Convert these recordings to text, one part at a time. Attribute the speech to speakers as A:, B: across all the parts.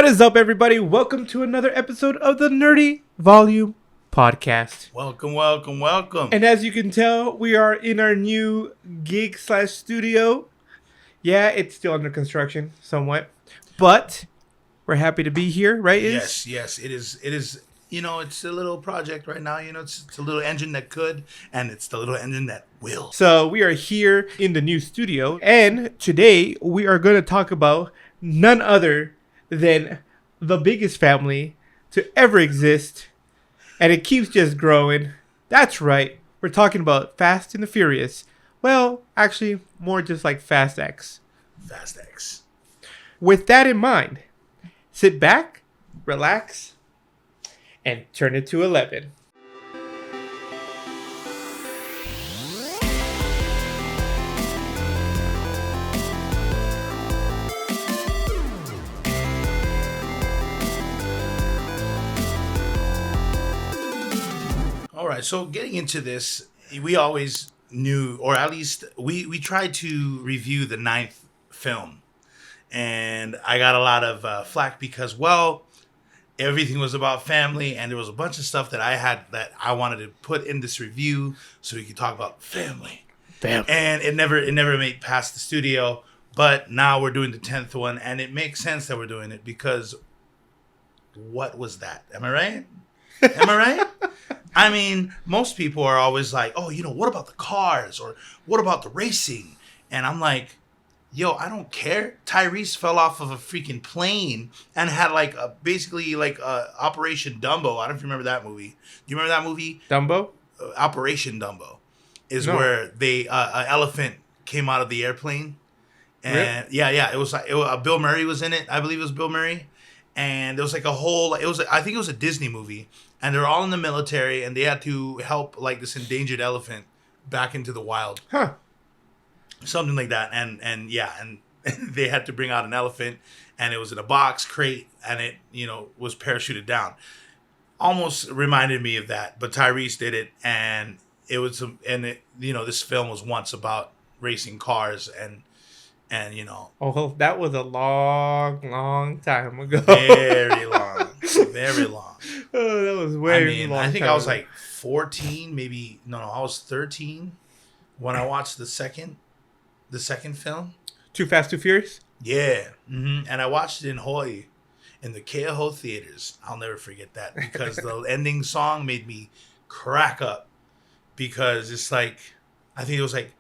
A: What is up, everybody? Welcome to another episode of the Nerdy Volume Podcast.
B: Welcome.
A: And as you can tell, we are in our new gig/studio. Yeah, it's still under construction somewhat, but we're happy to be here, right?
B: Yes, it is. You know, it's a little project right now. You know, it's a little engine that could, and it's the little engine that will.
A: So we are here in the new studio, and today we are going to talk about none other than the biggest family to ever exist, and it keeps just growing. That's right, we're talking about Fast and the Furious. Well, actually, more just like Fast X.
B: Fast X.
A: With that in mind, sit back, relax, and turn it to 11.
B: All right, so getting into this, we always knew, or at least we tried to review the 9th film. And I got a lot of flack because, well, everything was about family, and there was a bunch of stuff that I wanted to put in this review so we could talk about family. And it never made past the studio, but now we're doing the 10th one, and it makes sense that we're doing it because what was that? Am I right? I mean, most people are always like, oh, you know, what about the cars? Or what about the racing? And I'm like, yo, I don't care. Tyrese fell off of a freaking plane and had basically Operation Dumbo. I don't know if you remember that movie. Do you remember that movie?
A: Dumbo?
B: Operation Dumbo is
A: No.
B: where an elephant came out of the airplane. And
A: Really?
B: it was Bill Murray was in it. I believe it was Bill Murray. And there was like a whole, I think it was a Disney movie. And they're all in the military, and they had to help like this endangered elephant back into the wild.
A: Huh.
B: Something like that. And they had to bring out an elephant, and it was in a box crate, and it, you know, was parachuted down. Almost reminded me of that, but Tyrese did it, and it was, this film was once about racing cars, and you know.
A: Oh, that was a long time ago.
B: Very long. Very long.
A: Oh, that was way long.
B: I think
A: time
B: I was
A: ago.
B: like 14, maybe. No, I was 13 when I watched the second film.
A: Too Fast, Too Furious?
B: Yeah. And I watched it in Hawaii in the Keauhou theaters. I'll never forget that because the ending song made me crack up because it's like, I think it was like,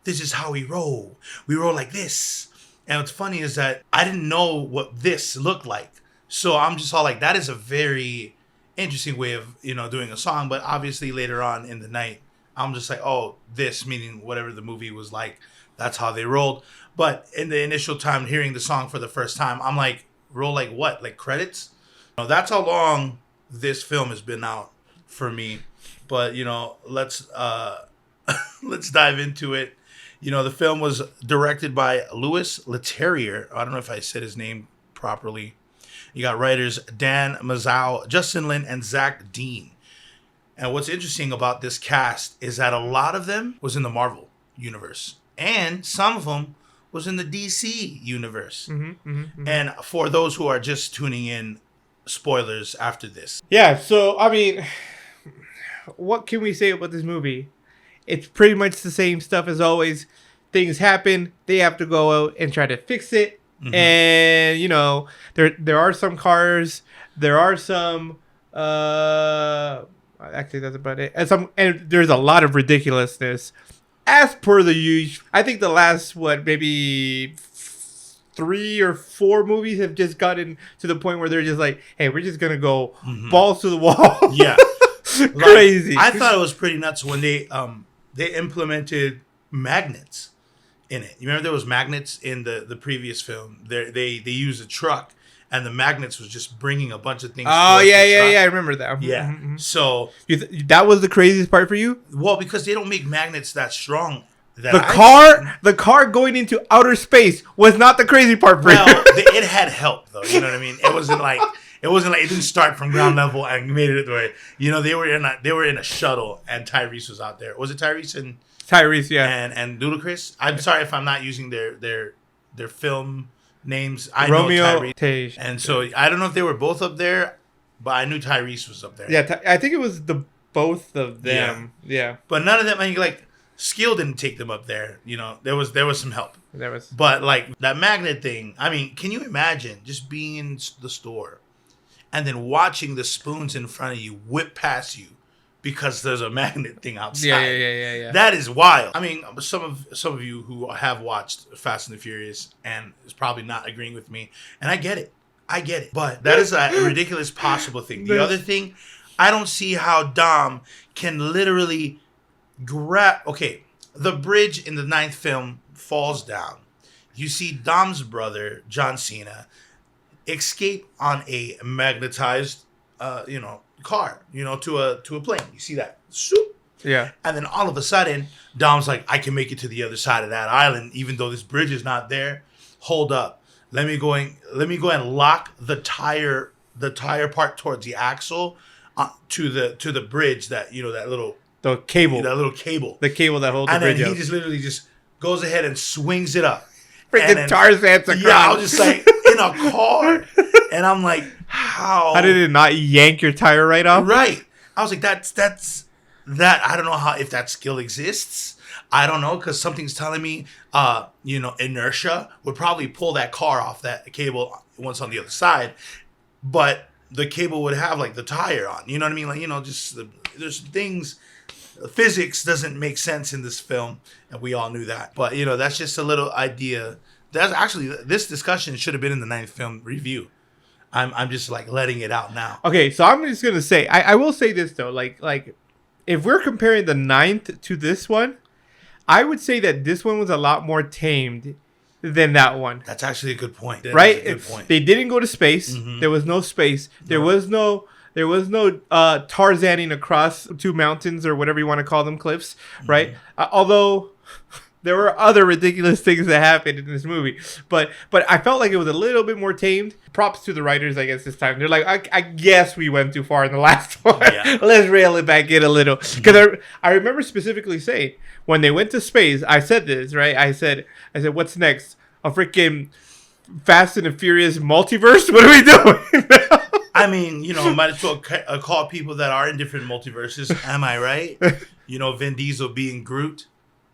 B: this is how we roll. We roll like this. And what's funny is that I didn't know what this looked like. So I'm just all like, that is a very interesting way of, you know, doing a song. But obviously later on in the night, I'm just like, oh, this, meaning whatever the movie was like, that's how they rolled. But in the initial time hearing the song for the first time, I'm like, roll like what? Like credits? You know, that's how long this film has been out for me. But, you know, let's dive into it. You know, the film was directed by Louis Leterrier. I don't know if I said his name properly. You got writers Dan Mazzao, Justin Lin, and Zach Dean. And what's interesting about this cast is that a lot of them was in the Marvel universe. And some of them was in the DC universe. And for those who are just tuning in, spoilers after this.
A: Yeah, so, I mean, what can we say about this movie? It's pretty much the same stuff as always. Things happen. They have to go out and try to fix it. And, you know, there are some cars. There are some... actually, that's about it. And there's a lot of ridiculousness. As per the usual... I think the last, maybe 3 or 4 movies have just gotten to the point where they're just like, hey, we're just going to go balls to the wall.
B: Yeah.
A: Crazy.
B: I thought it was pretty nuts when they implemented magnets in it. You remember there was magnets in the previous film? They used a truck, and the magnets was just bringing a bunch of things.
A: Oh, yeah. I remember that.
B: Yeah. So
A: that was the craziest part for you?
B: well, because they don't make magnets that strong.
A: The car going into outer space was not the crazy part for you.
B: It had help though. You know what I mean? It wasn't like it didn't start from ground level and made it where, you know, they were in a shuttle and Tyrese was out there. Was it Tyrese and
A: Tyrese, yeah.
B: and Ludacris? I'm sorry if I'm not using their film names. I
A: Romeo
B: know Tyrese.
A: Tage.
B: And so I don't know if they were both up there, but I knew Tyrese was up there.
A: Yeah, I think it was the both of them. Yeah.
B: But none of them, I mean, like, skill didn't take them up there. You know, there was some help.
A: There was.
B: But, like, that magnet thing, I mean, can you imagine just being in the store and then watching the spoons in front of you whip past you because there's a magnet thing outside?
A: Yeah.
B: That is wild. I mean, some of you who have watched Fast and the Furious and is probably not agreeing with me, and I get it. But that is a ridiculous possible thing. The other thing, I don't see how Dom can literally grab... Okay, the bridge in the 9th film falls down. You see Dom's brother, John Cena, escape on a magnetized, car, to a plane. You see that? Swoop.
A: Yeah.
B: And then all of a sudden, Dom's like, I can make it to the other side of that island, even though this bridge is not there. Hold up. Let me go and lock the tire part towards the axle to the bridge that that little
A: cable.
B: The
A: cable that holds the
B: and
A: bridge
B: then he
A: up.
B: just literally just goes ahead and swings it up.
A: Freaking Tarzan's across.
B: Yeah, I was just like in a car, and I'm like, how
A: did it not yank your tire right off?
B: Right. I was like, that's that. I don't know if that skill exists. I don't know, because something's telling me, inertia would probably pull that car off that cable once on the other side, but the cable would have like the tire on. You know what I mean? Like, there's things. Physics doesn't make sense in this film, and we all knew that. But that's just a little idea. That's actually, this discussion should have been in the 9th film review. I'm just like letting it out now.
A: Okay, so I'm just gonna say, I will say this though, like if we're comparing the 9th to this one, I would say that this one was a lot more tamed than that one.
B: That's actually a good point.
A: Right?
B: A good point.
A: They didn't go to space. Mm-hmm. There was no space. There was no Tarzaning across 2 mountains or whatever you want to call them, cliffs, right? Although there were other ridiculous things that happened in this movie, but I felt like it was a little bit more tamed. Props to the writers, I guess, this time. They're like, I guess we went too far in the last one. Yeah. Let's reel it back in a little. Because I remember specifically saying, when they went to space, I said this, right? I said, what's next? A freaking Fast and the Furious multiverse? What are we doing?
B: I mean, might as well call people that are in different multiverses. Am I right? Vin Diesel being Groot,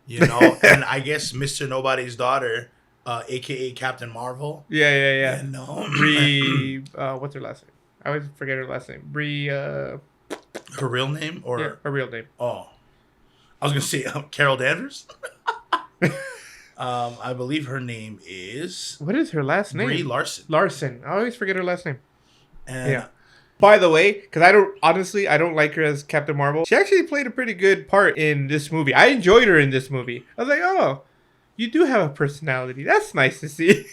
B: and I guess Mr. Nobody's daughter, a.k.a. Captain Marvel.
A: Yeah. Brie, what's her last name? I always forget her last name. Brie,
B: her real name? Or
A: yeah, her real name.
B: Oh. I was going to say Carol Danvers. I believe her name is...
A: What is her last name?
B: Brie Larson.
A: Larson. I always forget her last name.
B: And
A: yeah. By the way, because I don't like her as Captain Marvel. She actually played a pretty good part in this movie. I enjoyed her in this movie. I was like, oh, you do have a personality. That's nice to see.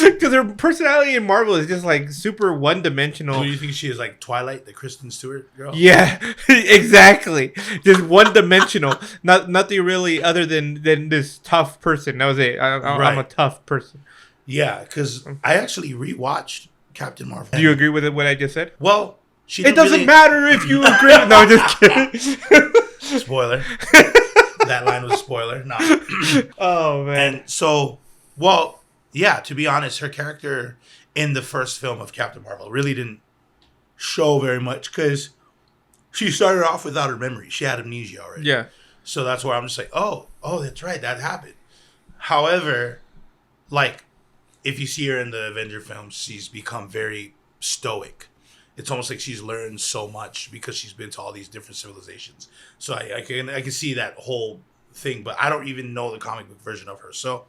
A: Because her personality in Marvel is just like super one-dimensional.
B: Do you think she is like Twilight, the Kristen Stewart girl?
A: Yeah, exactly. Just one-dimensional. Nothing really other than this tough person. That was it. I'm a tough person.
B: Yeah, because I actually rewatched Captain Marvel.
A: Do you agree with what I just said?
B: Well,
A: it doesn't matter if you agree. No, I'm just kidding.
B: Spoiler. That line was a spoiler. No.
A: Oh, man.
B: And so, well... Yeah, to be honest, her character in the first film of Captain Marvel really didn't show very much because she started off without her memory. She had amnesia already.
A: Yeah.
B: So that's where I'm just like, oh, that's right, that happened. However, like, if you see her in the Avenger films, she's become very stoic. It's almost like she's learned so much because she's been to all these different civilizations. So I can see that whole thing, but I don't even know the comic book version of her. So...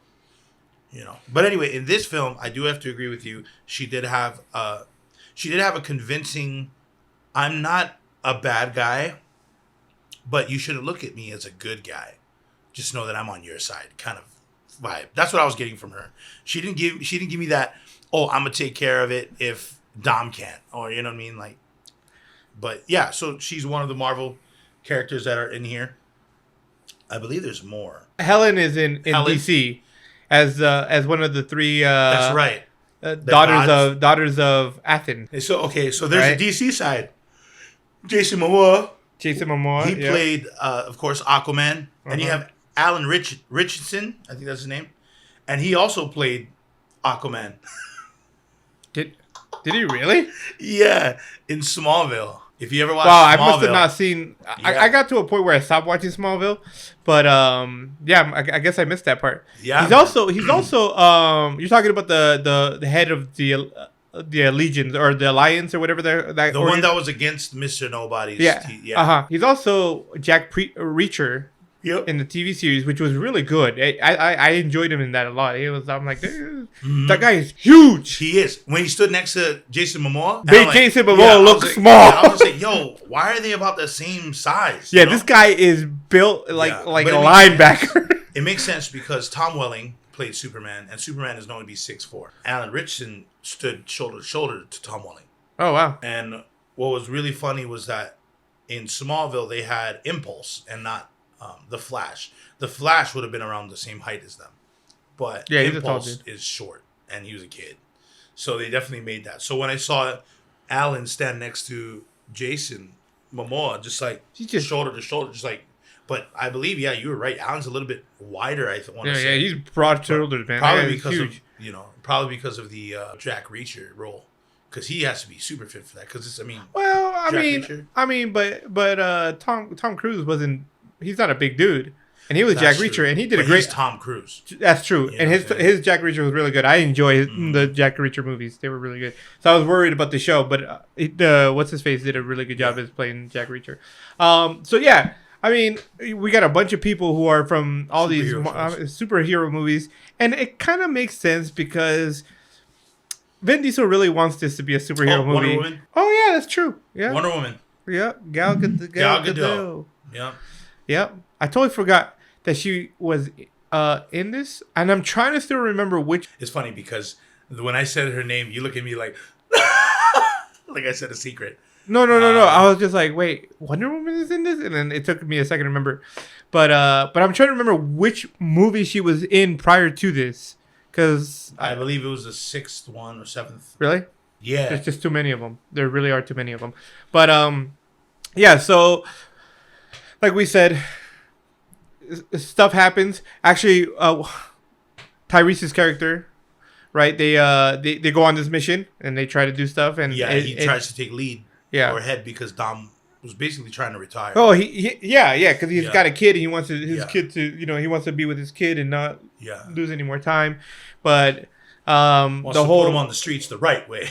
B: But anyway, in this film, I do have to agree with you. She did have a convincing, I'm not a bad guy, but you shouldn't look at me as a good guy. Just know that I'm on your side kind of vibe. That's what I was getting from her. She didn't give me that, oh, I'm going to take care of it if Dom can't. Or, you know what I mean? Like, but yeah, so she's one of the Marvel characters that are in here. I believe there's more.
A: Helen is in DC. As one of the 3
B: that's right
A: daughters of Athens.
B: So there's a DC side. Jason Momoa.
A: He
B: played of course Aquaman. And you have Alan Richardson, I think that's his name. And he also played Aquaman.
A: Did he really?
B: Yeah, in Smallville. If you ever watched
A: Wow,
B: Smallville,
A: I must have not seen. I got to a point where I stopped watching Smallville, but yeah, I guess I missed that part.
B: Yeah,
A: he's
B: man.
A: also you're talking about the head of the Legions or the Alliance or whatever
B: the one that was against Mr. Nobody's.
A: Yeah. He's also Jack Reacher.
B: Yep.
A: In the TV series, which was really good. I enjoyed him in that a lot. I'm like, that guy is huge.
B: He is. When he stood next to Jason Momoa,
A: Big Jason Momoa looks small.
B: I was like, yo, why are they about the same size?
A: Yeah, this guy is built like a linebacker.
B: It makes sense because Tom Welling played Superman, and Superman is known to be 6'4". Alan Ritchson stood shoulder to shoulder to Tom Welling.
A: Oh, wow.
B: And what was really funny was that in Smallville, they had Impulse and not the Flash. The Flash would have been around the same height as them. But
A: yeah,
B: Impulse is short, and he was a kid. So they definitely made that. So when I saw Alan stand next to Jason Momoa, just like shoulder to shoulder, just like, but I believe, yeah, you were right. Alan's a little bit wider, I want to say.
A: Yeah, he's broad shouldered, man.
B: Probably because of the Jack Reacher role. Because he has to be super fit for that. Because it's,
A: but Tom Cruise wasn't. He's not a big dude, and he was Jack Reacher, and he did a great.
B: He's Tom Cruise.
A: That's true, and his Jack Reacher was really good. I enjoy the Jack Reacher movies; they were really good. So I was worried about the show, but what's his face did a really good job as playing Jack Reacher. So yeah, I mean, we got a bunch of people who are from all these superhero movies, and it kind of makes sense because Vin Diesel really wants this to be a superhero movie.
B: Wonder Woman.
A: Oh yeah, that's true. Yeah,
B: Wonder Woman.
A: Yeah, Gal Gadot.
B: Yeah.
A: Yep. I totally forgot that she was in this, and I'm trying to still remember which.
B: It's funny because when I said her name, you look at me like, like I said a secret.
A: No. I was just like, wait, Wonder Woman is in this, and then it took me a second to remember. But I'm trying to remember which movie she was in prior to this, because
B: I believe it was the 6th one or 7th.
A: Really?
B: Yeah.
A: There's just too many of them. There really are too many of them. But yeah. So. Like we said, stuff happens. Actually, Tyrese's character, right? They go on this mission and they try to do stuff, and
B: he tries to take lead or head because Dom was basically trying to retire.
A: Oh, because he's got a kid and he wants his kid to, he wants to be with his kid and not lose any more time, but.
B: Wants to put him on the streets the right way.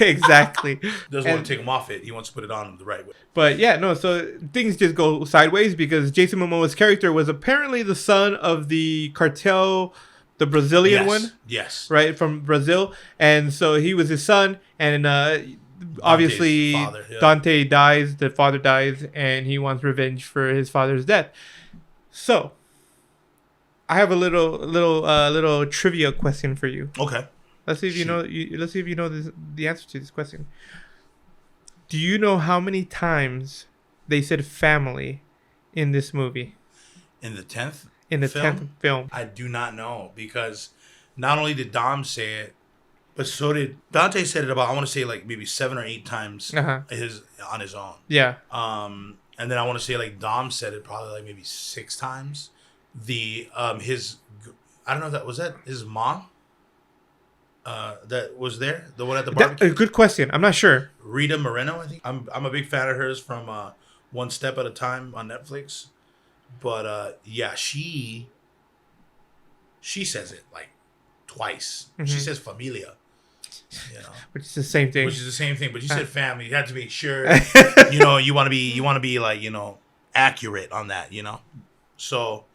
A: Exactly.
B: Doesn't want to take him off it. He wants to put it on him the right way.
A: But yeah, no. So things just go sideways because Jason Momoa's character was apparently the son of the cartel, the Brazilian one.
B: Yes.
A: Right, from Brazil, and so he was his son, and obviously father, Dante dies. The father dies, and he wants revenge for his father's death. So. I have a little trivia question for you.
B: Okay.
A: Let's see if you know. Let's see if you know the answer to this question. Do you know how many times they said family in this movie?
B: In the 10th.
A: In the 10th film.
B: I do not know because not only did Dom say it, but so did Dante. Said it about I want to say like maybe 7 or 8 times on his own.
A: Yeah.
B: And then I want to say like Dom said it probably like maybe 6 times. His I don't know if that was his mom that was there, the one at the barbecue.
A: Good question. I'm not sure.
B: Rita Moreno, I think. I'm a big fan of hers from One Step at a Time on Netflix. But yeah, she says it like twice. Mm-hmm. She says familia.
A: Which is the same thing.
B: But you said family. You have to make sure you want to be like, accurate on that, So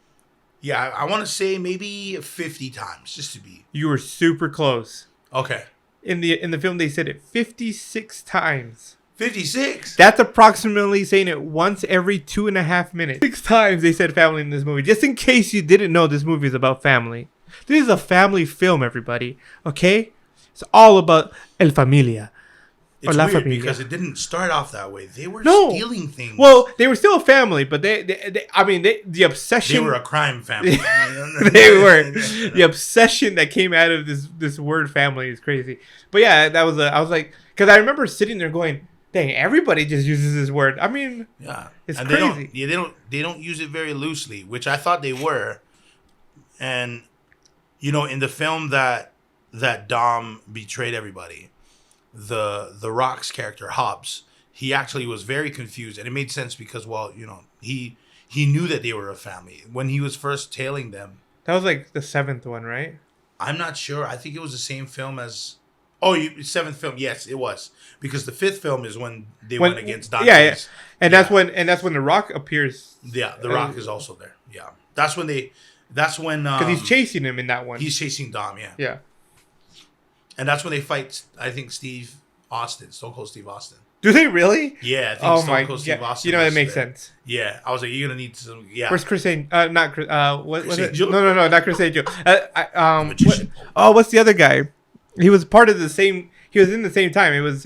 B: yeah, I want to say maybe 50 times just to be.
A: You were super close.
B: Okay.
A: In the film, they said it 56 times.
B: 56?
A: That's approximately saying it once every 2.5 minutes. 6 times they said family in this movie. Just in case you didn't know, this movie is about family. This is a family film, everybody. Okay? It's all about El Familia.
B: It's weird because it didn't start off that way. They were stealing things.
A: Well, they were still a family, but the obsession.
B: They were a crime family.
A: They were. The obsession that came out of this word family is crazy. But yeah, I was like, because I remember sitting there going, dang, everybody just uses this word. I mean,
B: yeah,
A: it's crazy.
B: They don't use it very loosely, which I thought they were. And in the film that that Dom betrayed everybody, the Rock's character Hobbs, he actually was very confused, and it made sense because, well, he knew that they were a family when he was first tailing them.
A: That was like the 7th one, right?
B: I'm not sure. I think it was the same film as. Oh, 7th film. Yes, it was, because the 5th film is when they went against Don.
A: Yeah. And that's when The Rock appears.
B: Yeah, The Rock is also there. Yeah, that's when
A: because he's chasing him in that one.
B: He's chasing Dom. Yeah.
A: Yeah.
B: And that's when they fight. I think Stone Cold Steve Austin.
A: Do they really?
B: Yeah, I think Stone Cold Steve Austin.
A: That makes sense.
B: Yeah, I was like, you're gonna need some. Yeah.
A: Where's Chris Angel? Not Chris. What was it?
B: Angel?
A: No, not Chris Angel.
B: Magician.
A: What's the other guy? He was part of the same. He was in the same time. It was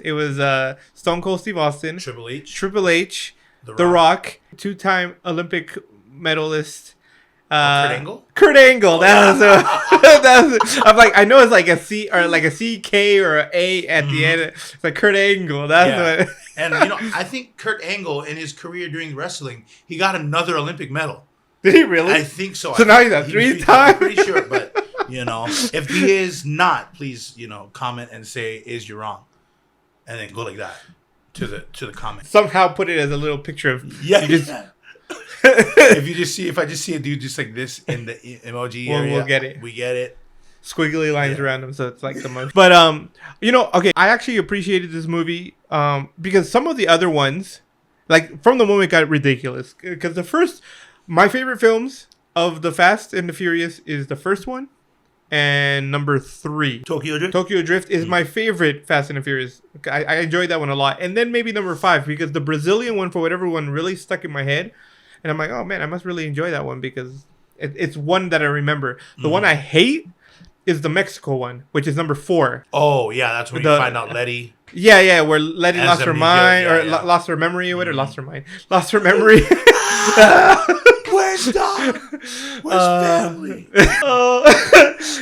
A: Stone Cold Steve Austin,
B: Triple H,
A: The Rock, 2-time Olympic medalist.
B: Kurt Angle.
A: I'm like, I know it's like a C or like a CK or an A at the end. It's like Kurt Angle. That's what.
B: And I think Kurt Angle in his career doing wrestling, he got another Olympic medal.
A: Did he really?
B: I think so.
A: So now he's a 3-time.
B: I'm pretty sure, but if he is not, please comment and say, "Is you wrong?" And then go like that to the comment.
A: Somehow put it as a little picture of
B: if I just see a dude just like this in the emoji area,
A: we'll get it.
B: We get it.
A: Squiggly lines around him, so it's like the most. But okay, I actually appreciated this movie because some of the other ones, like from the moment, it got ridiculous. Because my favorite films of the Fast and the Furious is the first one and number 3.
B: Tokyo Drift.
A: Tokyo Drift is my favorite Fast and the Furious. I enjoyed that one a lot, and then maybe number 5 because the Brazilian one, for whatever one, really stuck in my head. And I'm like, oh man, I must really enjoy that one because it's one that I remember. The one I hate is the Mexico one, which is number 4.
B: Oh yeah, that's when you find out Letty.
A: Yeah, where Letty lost her mind lost her memory or whatever. Lost her mind, lost her memory.
B: Where's Dom? Where's family?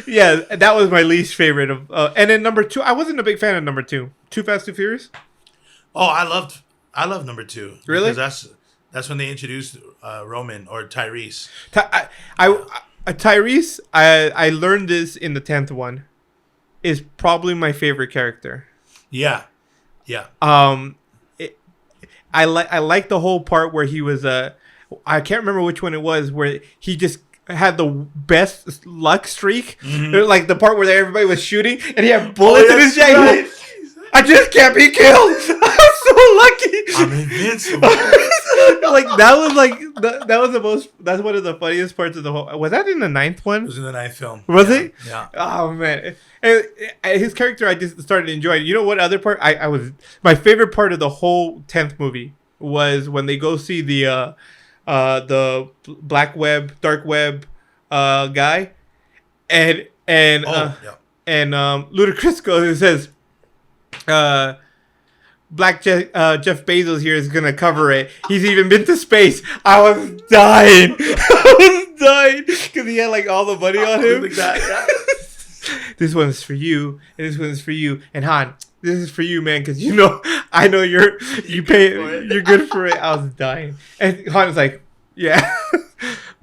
A: Yeah, that was my least favorite of. And then number 2, I wasn't a big fan of number 2. Too Fast, Too Furious.
B: Oh, I love number 2.
A: Really?
B: Because that's when they introduced Roman or Tyrese.
A: Tyrese, I learned this in the 10th one, is probably my favorite character.
B: Yeah.
A: I like the whole part where he was I can't remember which one it was, where he just had the best luck streak. Like the part where everybody was shooting and he had bullets in his jacket. Right. I just can't be killed. I'm so lucky.
B: I'm invincible.
A: That was the most. That's one of the funniest parts of the whole. Was that in the 9th one?
B: It was in the 9th film.
A: Was it?
B: Yeah.
A: Oh man, and his character I just started enjoying. You know what other part? I was my favorite part of the whole 10th movie was when they go see the black web, dark web, guy, and Ludacris goes and says, Black Jeff Bezos here is gonna cover it. He's even been to space. I was dying. Because he had like all the money on him.
B: Like that, yeah.
A: This one's for you, and this one's for you, and Han, this is for you, man, because I know you're good for it. I was dying, and Han was like, yeah.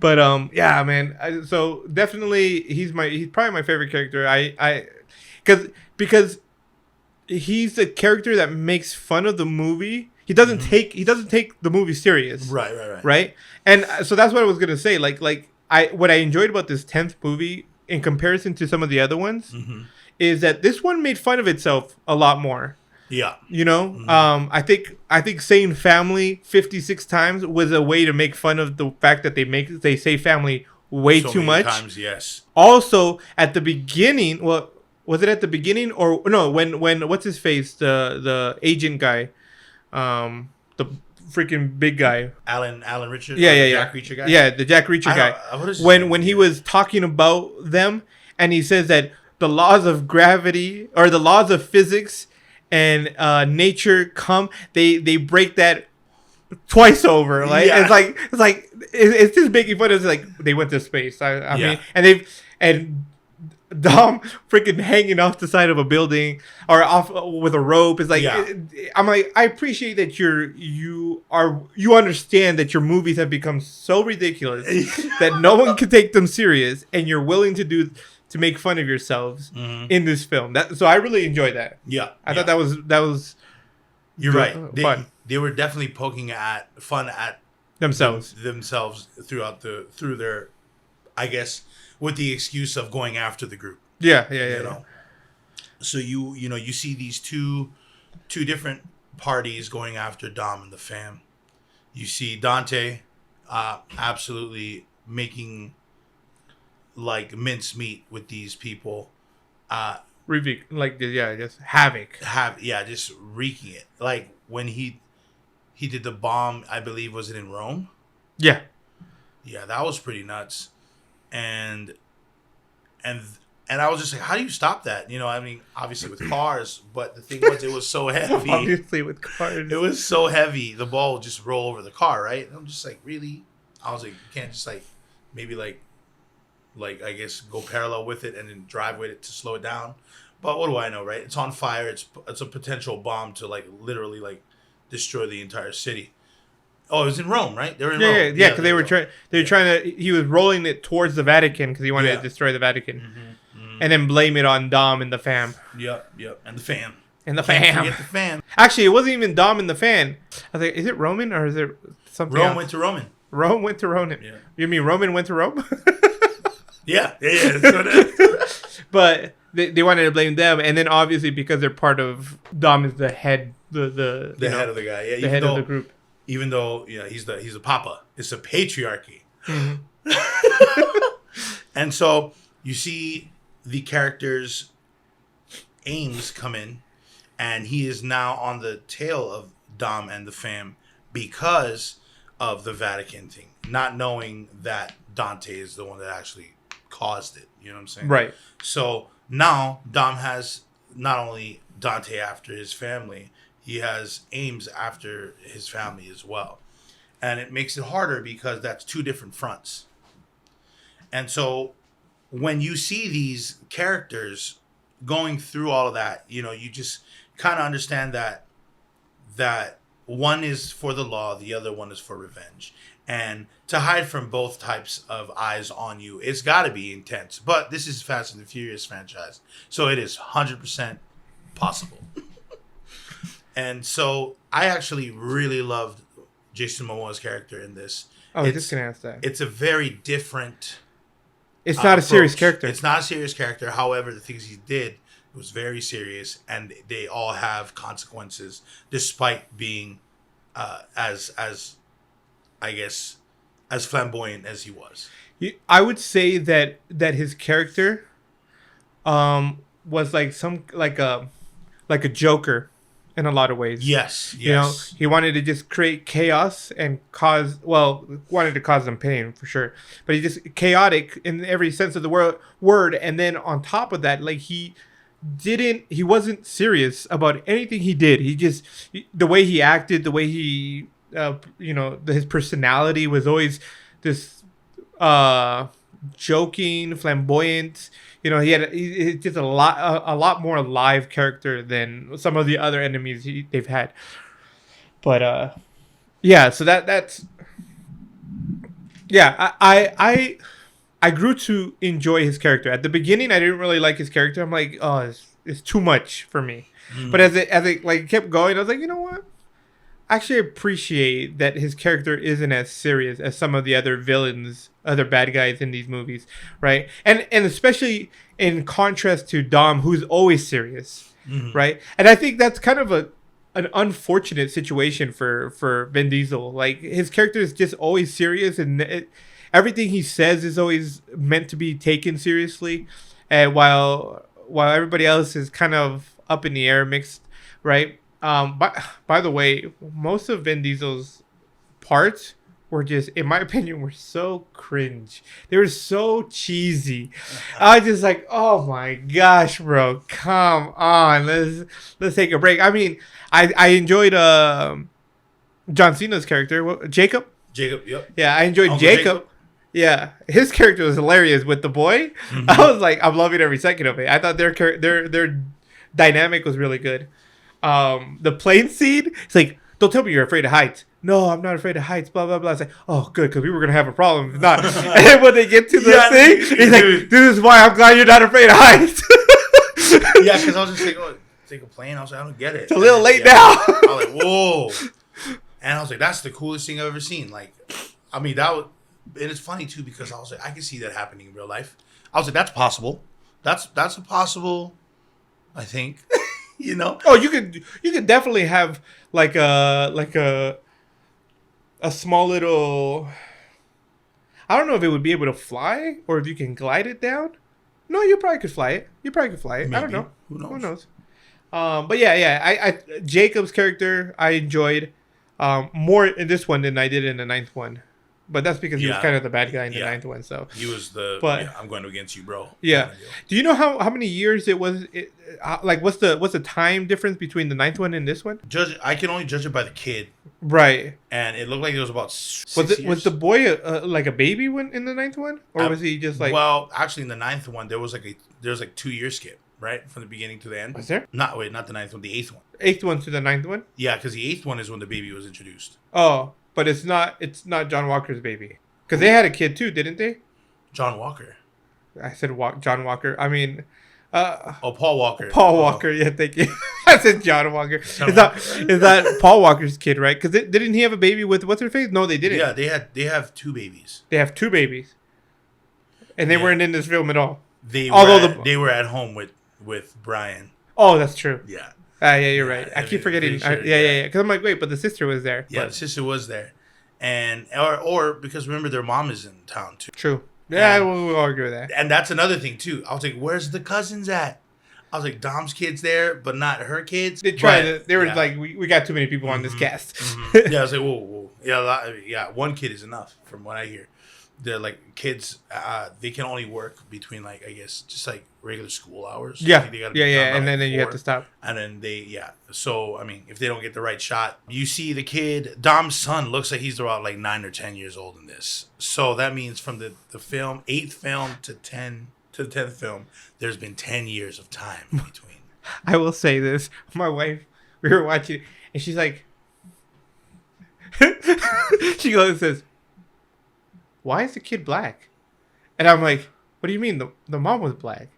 A: But yeah, man. So definitely, he's probably my favorite character. Because he's the character that makes fun of the movie. He doesn't take the movie serious. Right. And so that's what I was gonna say. What I enjoyed about this 10th movie in comparison to some of the other ones is that this one made fun of itself a lot more.
B: Yeah.
A: I think saying family 56 times was a way to make fun of the fact that they say family way too much.
B: Times, yes.
A: Also, at the beginning, well, was it at the beginning or no? When what's his face, the agent guy, the freaking big guy,
B: Alan Richards.
A: Yeah.
B: Jack Reacher guy.
A: Yeah, the Jack Reacher guy. When he was talking about them, and he says that the laws of gravity or the laws of physics and nature they break that twice over. Like it's just making fun. It's like they went to space. I mean, and Dom freaking hanging off the side of a building or off with a rope is like, I'm like, I appreciate that you understand that your movies have become so ridiculous that no one can take them serious, and you're willing to to make fun of yourselves
B: Mhm.
A: in this film. So I really enjoyed that.
B: Yeah,
A: I thought that was
B: You're
A: good-
B: right.
A: fun.
B: They were definitely poking at fun at
A: themselves.
B: themselves through their, I guess, with the excuse of going after the group.
A: Yeah.
B: You know, so you see these two different parties going after Dom and the fam. You see Dante, absolutely making like mincemeat with these people.
A: Just havoc.
B: Just wreaking it. Like when he did the bomb, I believe, was it in Rome?
A: Yeah.
B: Yeah, that was pretty nuts. And I was just like, how do you stop that? You know, I mean, obviously with cars, but the thing was, it was so heavy.
A: Obviously with cars.
B: It was so heavy, the ball would just roll over the car, right? And I'm just like, really? I was like, you can't just like, maybe like I guess go parallel with it and then drive with it to slow it down. But what do I know, right? It's on fire. It's a potential bomb to like literally like destroy the entire city. Oh, it was in Rome, right? They were in Rome.
A: Yeah, because they were trying to. He was rolling it towards the Vatican because he wanted to destroy the Vatican, and then blame it on Dom and the fam.
B: Yep, and the fam.
A: And the
B: Can't
A: fam.
B: forget the fam.
A: Actually, it wasn't even Dom and the fan. I think, is it Roman or is it something
B: Rome
A: else?
B: went to Roman.
A: Rome went to Roman.
B: Yeah.
A: You mean Roman went to Rome?
B: Yeah. So
A: But they wanted to blame them, and then obviously because they're part of Dom is the head, the
B: head of the guy. Yeah,
A: the head of the group.
B: Even though he's a papa, it's a patriarchy. And so you see the character's aims come in, and he is now on the tail of Dom and the fam because of the Vatican thing, not knowing that Dante is the one that actually caused it. You know what I'm saying?
A: Right.
B: So now Dom has not only Dante after his family, he has aims after his family as well. And it makes it harder because that's two different fronts. And so when you see these characters going through all of that, you just kind of understand that one is for the law, the other one is for revenge. And to hide from both types of eyes on you, it's got to be intense. But this is Fast and the Furious franchise, so it is 100% possible. And so I actually really loved Jason Momoa's character in this.
A: I was just gonna ask that.
B: It's a very different.
A: It's not a serious
B: approach.
A: character.
B: It's not a serious character. However, the things he did was very serious, and they all have consequences, despite being as I guess as flamboyant as he was.
A: I would say that his character was like a Joker in a lot of ways.
B: Yes.
A: You know, he wanted to just create chaos and wanted to cause them pain for sure. But he just chaotic in every sense of the word. And then on top of that, like he wasn't serious about anything he did. The way he acted, the way he, his personality was always this joking, flamboyant. He's just a lot more alive character than some of the other enemies they've had. But so that's I grew to enjoy his character. At the beginning, I didn't really like his character. I'm like, oh, it's too much for me. Mm. But as it like kept going, I was like, you know what? I actually appreciate that his character isn't as serious as some of the other villains, other bad guys in these movies, right? And especially in contrast to Dom, who's always serious, right? And I think that's kind of an unfortunate situation for Vin Diesel. Like his character is just always serious, and everything he says is always meant to be taken seriously, and while everybody else is kind of up in the air, mixed, right? By the way, most of Vin Diesel's parts were just, in my opinion, were so cringe. They were so cheesy. I was just like, oh my gosh, bro, come on, let's take a break. I mean, I enjoyed John Cena's character, Jacob.
B: Jacob, yep.
A: Yeah, I enjoyed
B: Uncle
A: Jacob. Yeah, his character was hilarious with the boy. Mm-hmm. I was like, I'm loving every second of it. I thought their dynamic was really good. The plane scene, it's like, don't tell me you're afraid of heights. no, I'm not afraid of heights, blah, blah, blah. It's like, oh, good, because we were going to have a problem if not. And then when they get to the thing, he's like, this is why I'm glad you're not afraid of heights.
B: Yeah, because I was just like, oh, take a plane. I was like, I don't get it.
A: It's a little late now.
B: I was like, whoa. And I was like, that's the coolest thing I've ever seen. Like, I mean, that was, and it's funny too, because I was like, I can see that happening in real life. I was like, that's possible. That's a possible, I think. You know?
A: Oh, you could definitely have like a small little. I don't know if it would be able to fly or if you can glide it down. No, you probably could fly it. I don't
B: Maybe.
A: know.
B: Who knows?
A: Who knows? But yeah. I Jacob's character I enjoyed more in this one than I did in the ninth one. But that's because he was kind of the bad guy in the ninth one. So
B: he was the.
A: But
B: I'm going against you, bro.
A: Yeah. Do you know how many years it was? Like, what's the time difference between the ninth one and this one?
B: I can only judge it by the kid.
A: Right.
B: And it looked like it was about 6
A: Was
B: years.
A: the boy like a baby when in the ninth one, or was he just like?
B: Well, actually, in the ninth one, there was like 2 year skip, right, from the beginning to the end.
A: Was there?
B: Not the ninth one, the eighth one.
A: Eighth one to the ninth one.
B: Yeah, because the eighth one is when the baby was introduced.
A: Oh, but it's not John Walker's baby, because they had a kid too, didn't they?
B: John Walker.
A: I said John Walker. I mean,
B: Paul Walker.
A: Paul Walker. Yeah, thank you. I said John Walker. Is that Paul Walker's kid, right? Because didn't he have a baby with what's her face? No, they didn't.
B: Yeah, they have 2 babies.
A: They have 2 babies, and they weren't in this film at all.
B: They were at home with Brian.
A: Oh, that's true.
B: Yeah.
A: Yeah, you're right. I keep forgetting.
B: Sure,
A: yeah. Because I'm like, wait, but the sister was there.
B: Yeah,
A: but.
B: the sister was there, and or because remember their mom is in town too.
A: True. Yeah, we'll argue with that.
B: And that's another thing too. I was like, "Where's the cousins at?" I was like, "Dom's kids there, but not her kids."
A: They tried. They were like, "We got too many people on this cast."
B: Yeah, I was like, "Whoa. Yeah, one kid is enough." From what I hear, they're like kids. They can only work between like I guess just like regular school hours.
A: Yeah,
B: I think they gotta be done by,
A: and then
B: like
A: you have
B: 4.
A: to stop.
B: And then So I mean, if they don't get the right shot, you see the kid. Dom's son looks like he's about like 9 or 10 years old in this. So that means from the film 8th film to the 10th film, there's been 10 years of time in between.
A: I will say this: my wife, we were watching, and she's like, she goes and says, "Why is the kid black?" And I'm like, "What do you mean? The mom was black?"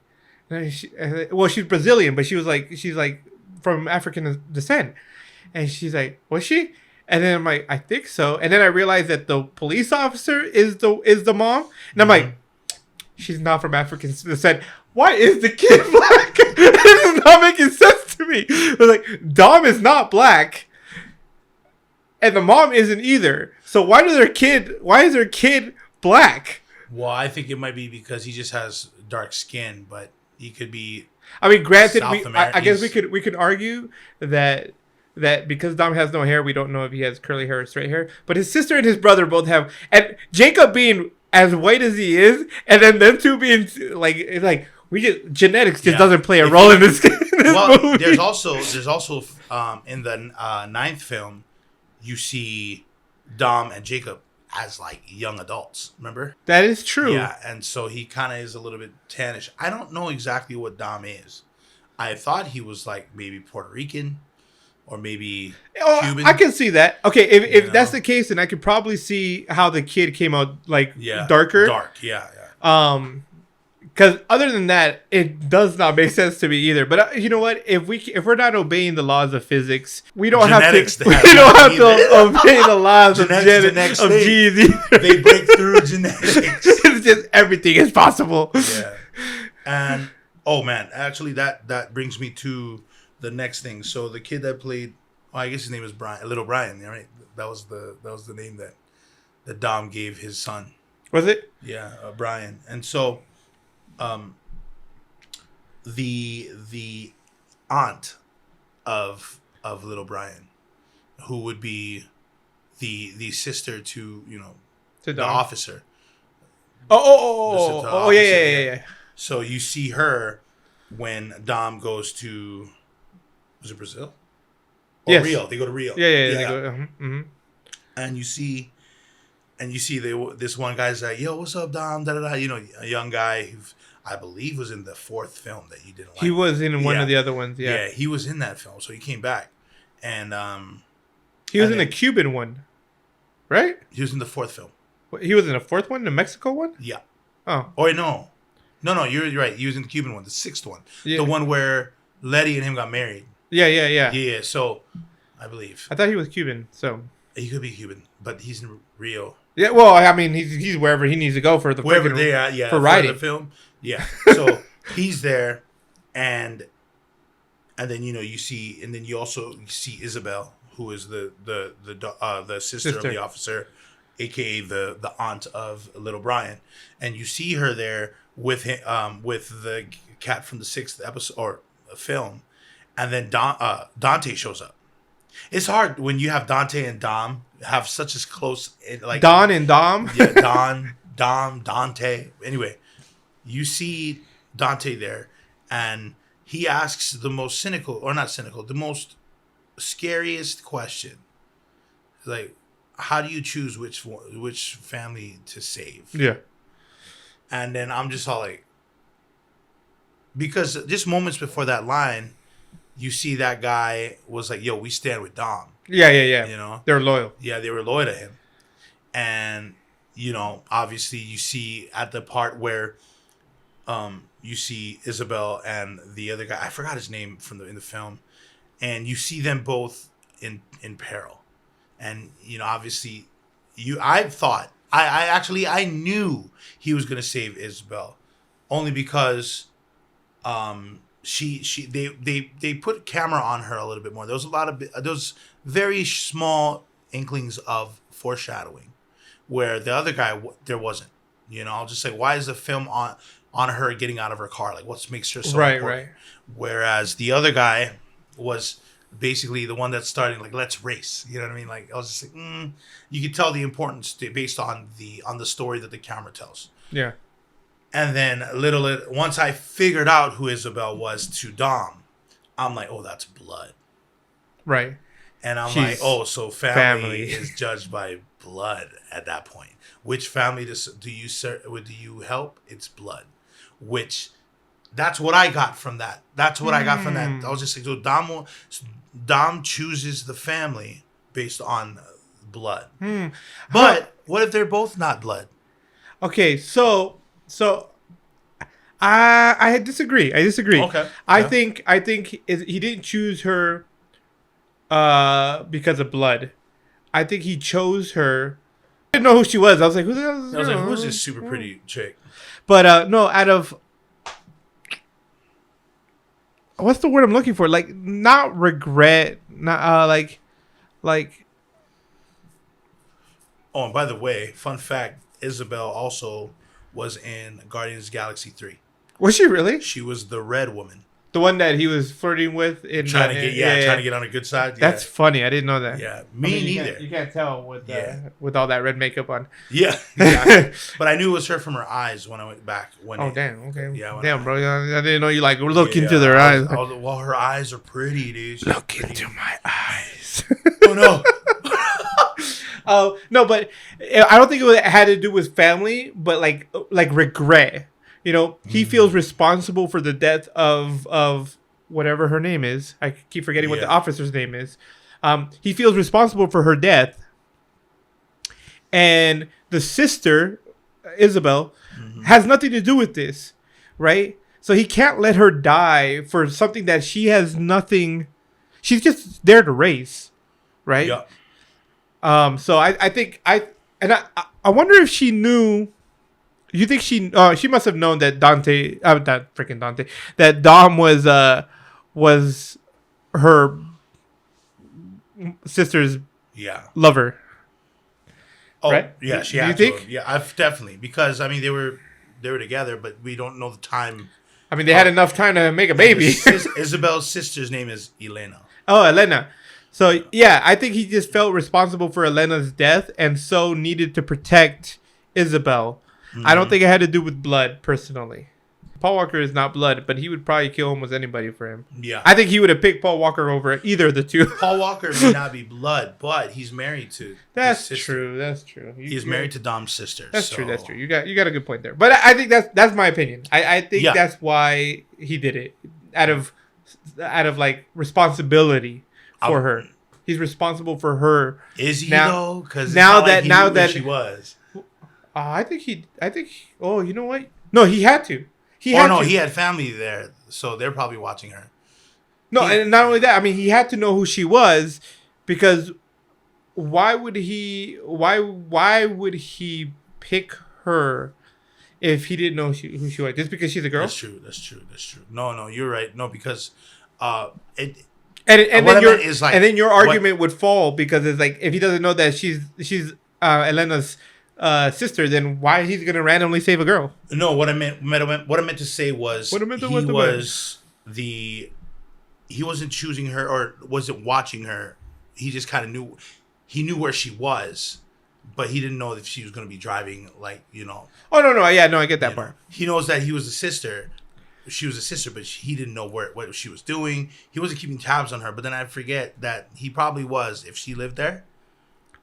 A: And she's Brazilian, but she's like from African descent, and she's like, "Was she?" And then I'm like, "I think so." And then I realized that the police officer is the mom, and I'm like, "She's not from African descent. Why is the kid black?" This is not making sense to me. I was like, Dom is not black, and the mom isn't either. So why is their kid black?
B: Well, I think it might be because he just has dark skin, but he could be.
A: I mean, granted,
B: South
A: I guess
B: American.
A: we could argue that because Dom has no hair, we don't know if he has curly hair or straight hair. But his sister and his brother both have, and Jacob being as white as he is, and then them two being like, it's like genetics just doesn't play a role in this. Movie.
B: There's also in the 9th film, you see Dom and Jacob as like young adults. Remember?
A: That is true.
B: Yeah, and so he kind of is a little bit tannish. I don't know exactly what Dom is. I thought he was like maybe Puerto Rican or maybe Cuban.
A: I can see that. Okay, if that's the case, then I could probably see how the kid came out like darker.
B: Dark, yeah.
A: Because other than that, it does not make sense to me either. But you know what? If we're not obeying the laws of physics, we don't have to. We don't have to obey the laws of genetics of genes either.
B: They break through genetics.
A: It's just everything is possible.
B: Yeah, and oh man, actually that brings me to the next thing. So the kid that played, I guess his name is Brian, Little Brian, right? That was the name that Dom gave his son.
A: Was it?
B: Yeah, Brian, and so. The aunt of little Brian, who would be the sister to
A: to
B: the officer.
A: Oh yeah.
B: So you see her when Dom goes to, was it Brazil?
A: Yes.
B: Rio. They go to Rio.
A: Yeah. They go, mm-hmm.
B: And you see this one guy's like, "Yo, what's up, Dom?" Da, da, da. A young guy who I believe was in the 4th film that you didn't like.
A: He was in one of the other ones. Yeah,
B: he was in that film, so he came back, and
A: he was in the Cuban one. right?
B: He was in the fourth film.
A: He was in the fourth one, the Mexico one.
B: Yeah.
A: Oh,
B: Oh, wait, no. No, you're right. He was in the Cuban one, the sixth one.
A: yeah,
B: The one where Letty and him got married.
A: yeah.
B: Yeah, so I believe.
A: I thought he was Cuban, so
B: He could be Cuban, but he's in Rio.
A: yeah. Well, I mean, he's wherever he needs to go for the
B: Wherever
A: freaking-
B: they are, yeah.
A: for writing.
B: the film. Yeah. So he's there, and then you see, and then you see Isabel, who is the sister of
A: Sister.
B: the officer, aka the aunt of little Brian, and you see her there with him, with the cat from the sixth episode or film, and then Dante shows up. It's hard when you have Dante and Dom have such a close like
A: Don and Dom.
B: yeah, Dante. Anyway, you see Dante there, and he asks the most cynical, or not cynical, the most scariest question. Like, how do you choose which family to save?
A: Yeah.
B: And then I'm just all like, because just moments before that line, you see that guy was like, "Yo, we stand with Dom."
A: Yeah.
B: You know,
A: They're loyal.
B: yeah, they were loyal to him. And, obviously you see at the part where you see Isabel and the other guy, I forgot his name in the film, and you see them both in peril. And, obviously I knew he was going to save Isabel, only because they put camera on her a little bit more. There was a lot of those very small inklings of foreshadowing, where the other guy there wasn't. I'll just say, why is the film on her getting out of her car? Like, what makes her so important?
A: Right.
B: Whereas the other guy was basically the one that's starting, like, let's race. You know what I mean? Like, I was just like, you could tell the importance based on the story that the camera tells.
A: Yeah.
B: And then once I figured out who Isabel was to Dom, I'm like, oh, that's blood.
A: Right.
B: And I'm
A: She's
B: like, oh, so family
A: family.
B: is judged by blood at that point. Which family do you help? It's blood. Which, that's what I got from that. I was just like, so Dom chooses the family based on blood. But what if they're both not blood?
A: Okay, so I disagree.
B: Okay.
A: I
B: Yeah.
A: think he didn't choose her because of blood. I think he chose her. I didn't know who she was. I was like, who the hell is this
B: I was like,
A: girl?
B: who's this super pretty chick?
A: But no, out of what's the word I'm looking for? Like, not regret, not like
B: Oh, and by the way, fun fact, Isabel also was in Guardians of the Galaxy 3.
A: was she really
B: She was the red woman.
A: the one that he was flirting with in
B: Trying to get on a good side.
A: That's funny. I didn't know that.
B: Yeah,
A: I
B: me
A: mean,
B: neither.
A: You can't tell with
B: Yeah.
A: with all that red makeup on.
B: Yeah, exactly. But I knew it was her from her eyes when I went back.
A: Oh damn! Okay.
B: Yeah,
A: Damn, bro. I didn't know you like look into their
B: I
A: eyes.
B: was, well, her eyes are pretty, dude. She's
A: Look
B: pretty.
A: into my eyes.
B: Oh no.
A: Oh no, but I don't think it had to do with family, but like regret. He feels responsible for the death of whatever her name is. I keep forgetting what the
B: Yeah.
A: officer's name is. He feels responsible for her death, and the sister, Isabel, has nothing to do with this, right? So he can't let her die for something that she has nothing. She's just there to race, right?
B: Yeah.
A: So I think I wonder if she knew. You think she must have known that that Dom was her sister's
B: Yeah.
A: lover.
B: Oh,
A: Right?
B: yeah. She
A: Do you
B: had
A: think?
B: to. Yeah, I've definitely, because I mean they were together, but we don't know the time.
A: I mean, they had enough time to make a baby.
B: Isabel's sister's name is Elena.
A: Oh, Elena. So yeah, I think he just felt responsible for Elena's death and so needed to protect Isabel. I don't think it had to do with blood, personally. Paul Walker is not blood, but he would probably kill almost anybody for him.
B: Yeah.
A: I think he would have picked Paul Walker over either of the two.
B: Paul Walker may not be blood, but he's married to.
A: That's
B: his sister.
A: true. That's true.
B: He's married to Dom's sister.
A: That's
B: so-
A: true. That's true. You got a good point there. But I think that's my opinion. I think
B: Yeah.
A: that's why he did it out of like responsibility for her. He's responsible for her.
B: Is he
A: Now-
B: though? Because
A: now that
B: she was.
A: now that
B: She was.
A: I think. Oh, you know what? No, he had to. He
B: Or
A: had
B: no,
A: to.
B: he had family there, so they're probably watching her.
A: No, and not only that. I mean, he had to know who she was, because why would he? Why would he pick her if he didn't know who she was? Just because she's a girl?
B: That's true. No, you're right. No, because it.
A: And
B: what
A: then
B: I
A: your
B: meant is, like,
A: and then your
B: what-
A: argument would fall, because it's like, if he doesn't know that she's Elena's sister, then why he's gonna randomly save a girl?
B: No, what I meant to say was he wasn't choosing her or wasn't watching her. He just kind of knew. He knew where she was, but he didn't know if she was going to be driving. Like,
A: Oh no, yeah, no, I get that part.
B: He knows that he was a sister. She was a sister, but he didn't know what she was doing. He wasn't keeping tabs on her. But then I forget that he probably was. If she lived there,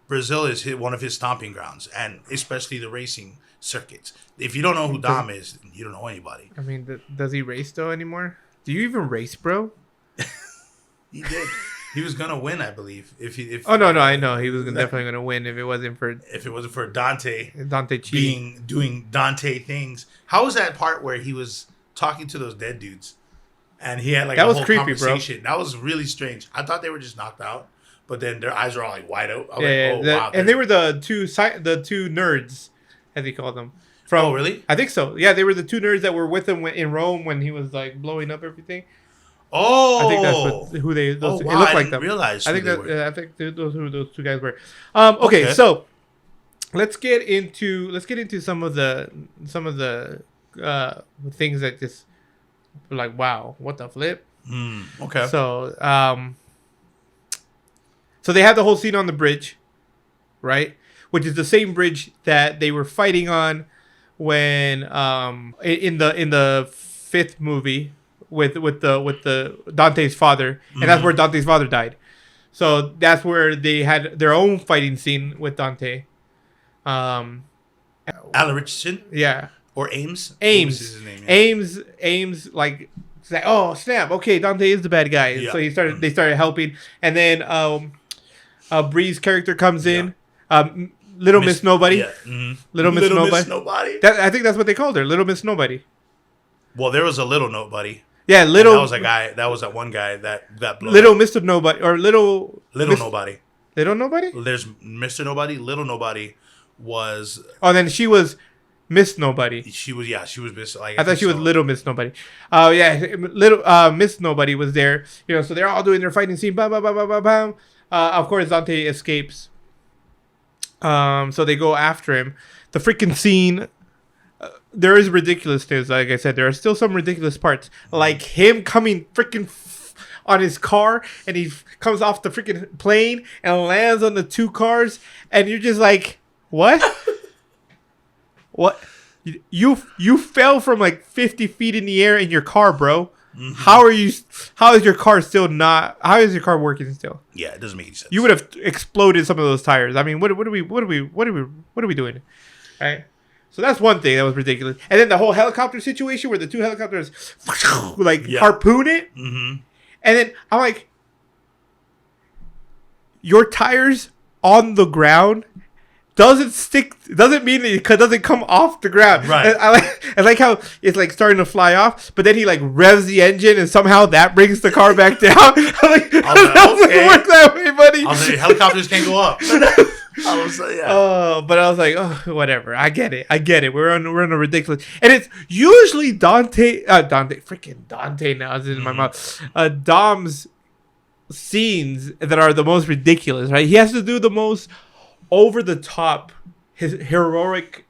B: Brazil is one of his stomping grounds, and especially the racing circuits. If you don't know who Dom is, you don't know anybody.
A: I mean, does he race though anymore? Do you even race, bro?
B: He did. He was gonna win, I believe. If
A: Oh no, I know he was definitely gonna win if it wasn't for
B: Dante
A: cheating.
B: doing Dante things. How was that part where he was talking to those dead dudes, and he had like
A: That
B: a
A: was
B: whole
A: creepy, bro.
B: conversation? That was really strange. I thought they were just knocked out, but then their eyes were all like wide open. Wow.
A: And they were the two nerds, as he called them. From,
B: Oh, really?
A: I think so. Yeah, they were the two nerds that were with him in Rome when he was like blowing up everything.
B: Oh,
A: I think that's who they. Those,
B: wow,
A: it looked
B: I
A: like
B: didn't
A: them.
B: realize.
A: I think
B: who they were.
A: I think those who those two guys were. Okay, so let's get into some of the things that just like, wow, what the flip.
B: Okay.
A: So they have the whole scene on the bridge, right? Which is the same bridge that they were fighting on when in the fifth movie with the Dante's father, and that's where Dante's father died. So that's where they had their own fighting scene with Dante.
B: Alan Richardson
A: Yeah.
B: or Ames.
A: Ames
B: is his name. Yeah.
A: Ames like, oh snap, okay, Dante is the bad guy.
B: Yeah.
A: So they started helping, and then Bree's character comes in, Little Miss Nobody.
B: Yeah.
A: Little Miss Nobody. I think that's what they called her, Little Miss Nobody.
B: Well, there was a Little Nobody.
A: Yeah,
B: That was a guy. That was that one guy that got blown
A: Little
B: up.
A: Mr. Nobody or Little
B: Nobody.
A: Little Nobody.
B: There's Mr. Nobody. Little Nobody was.
A: Oh, then she was Miss Nobody.
B: She was Miss. Like,
A: I thought she was
B: so.
A: Little Miss Nobody. Oh yeah, Little Miss Nobody was there. So they're all doing their fighting scene. Bam, bam, bam, bam, bam, bam. Of course, Dante escapes. So they go after him. The freaking scene. There is ridiculousness. Like I said, there are still some ridiculous parts, like him coming freaking on his car, and he comes off the freaking plane and lands on the two cars, and you're just like, what? What? You fell from like 50 feet in the air in your car, bro. Mm-hmm. How is your car still not? How is your car working still?
B: Yeah, it doesn't make any sense.
A: You would have exploded some of those tires. I mean, what are we doing? All right. So that's one thing that was ridiculous. And then the whole helicopter situation where the two helicopters harpoon it.
B: Mm-hmm.
A: And then I'm like, your tires on the ground doesn't mean it doesn't come off the ground.
B: Right.
A: And I like how it's like starting to fly off, but then he like revs the engine and somehow that brings the car back down. I'm like, that doesn't work that way, buddy.
B: I was like, helicopters can't go up. I was like, yeah.
A: But I was like, oh, whatever. I get it. We're on a ridiculous, and it's usually Dante now is in my mouth. Dom's scenes that are the most ridiculous, right? He has to do the most over the top, his heroic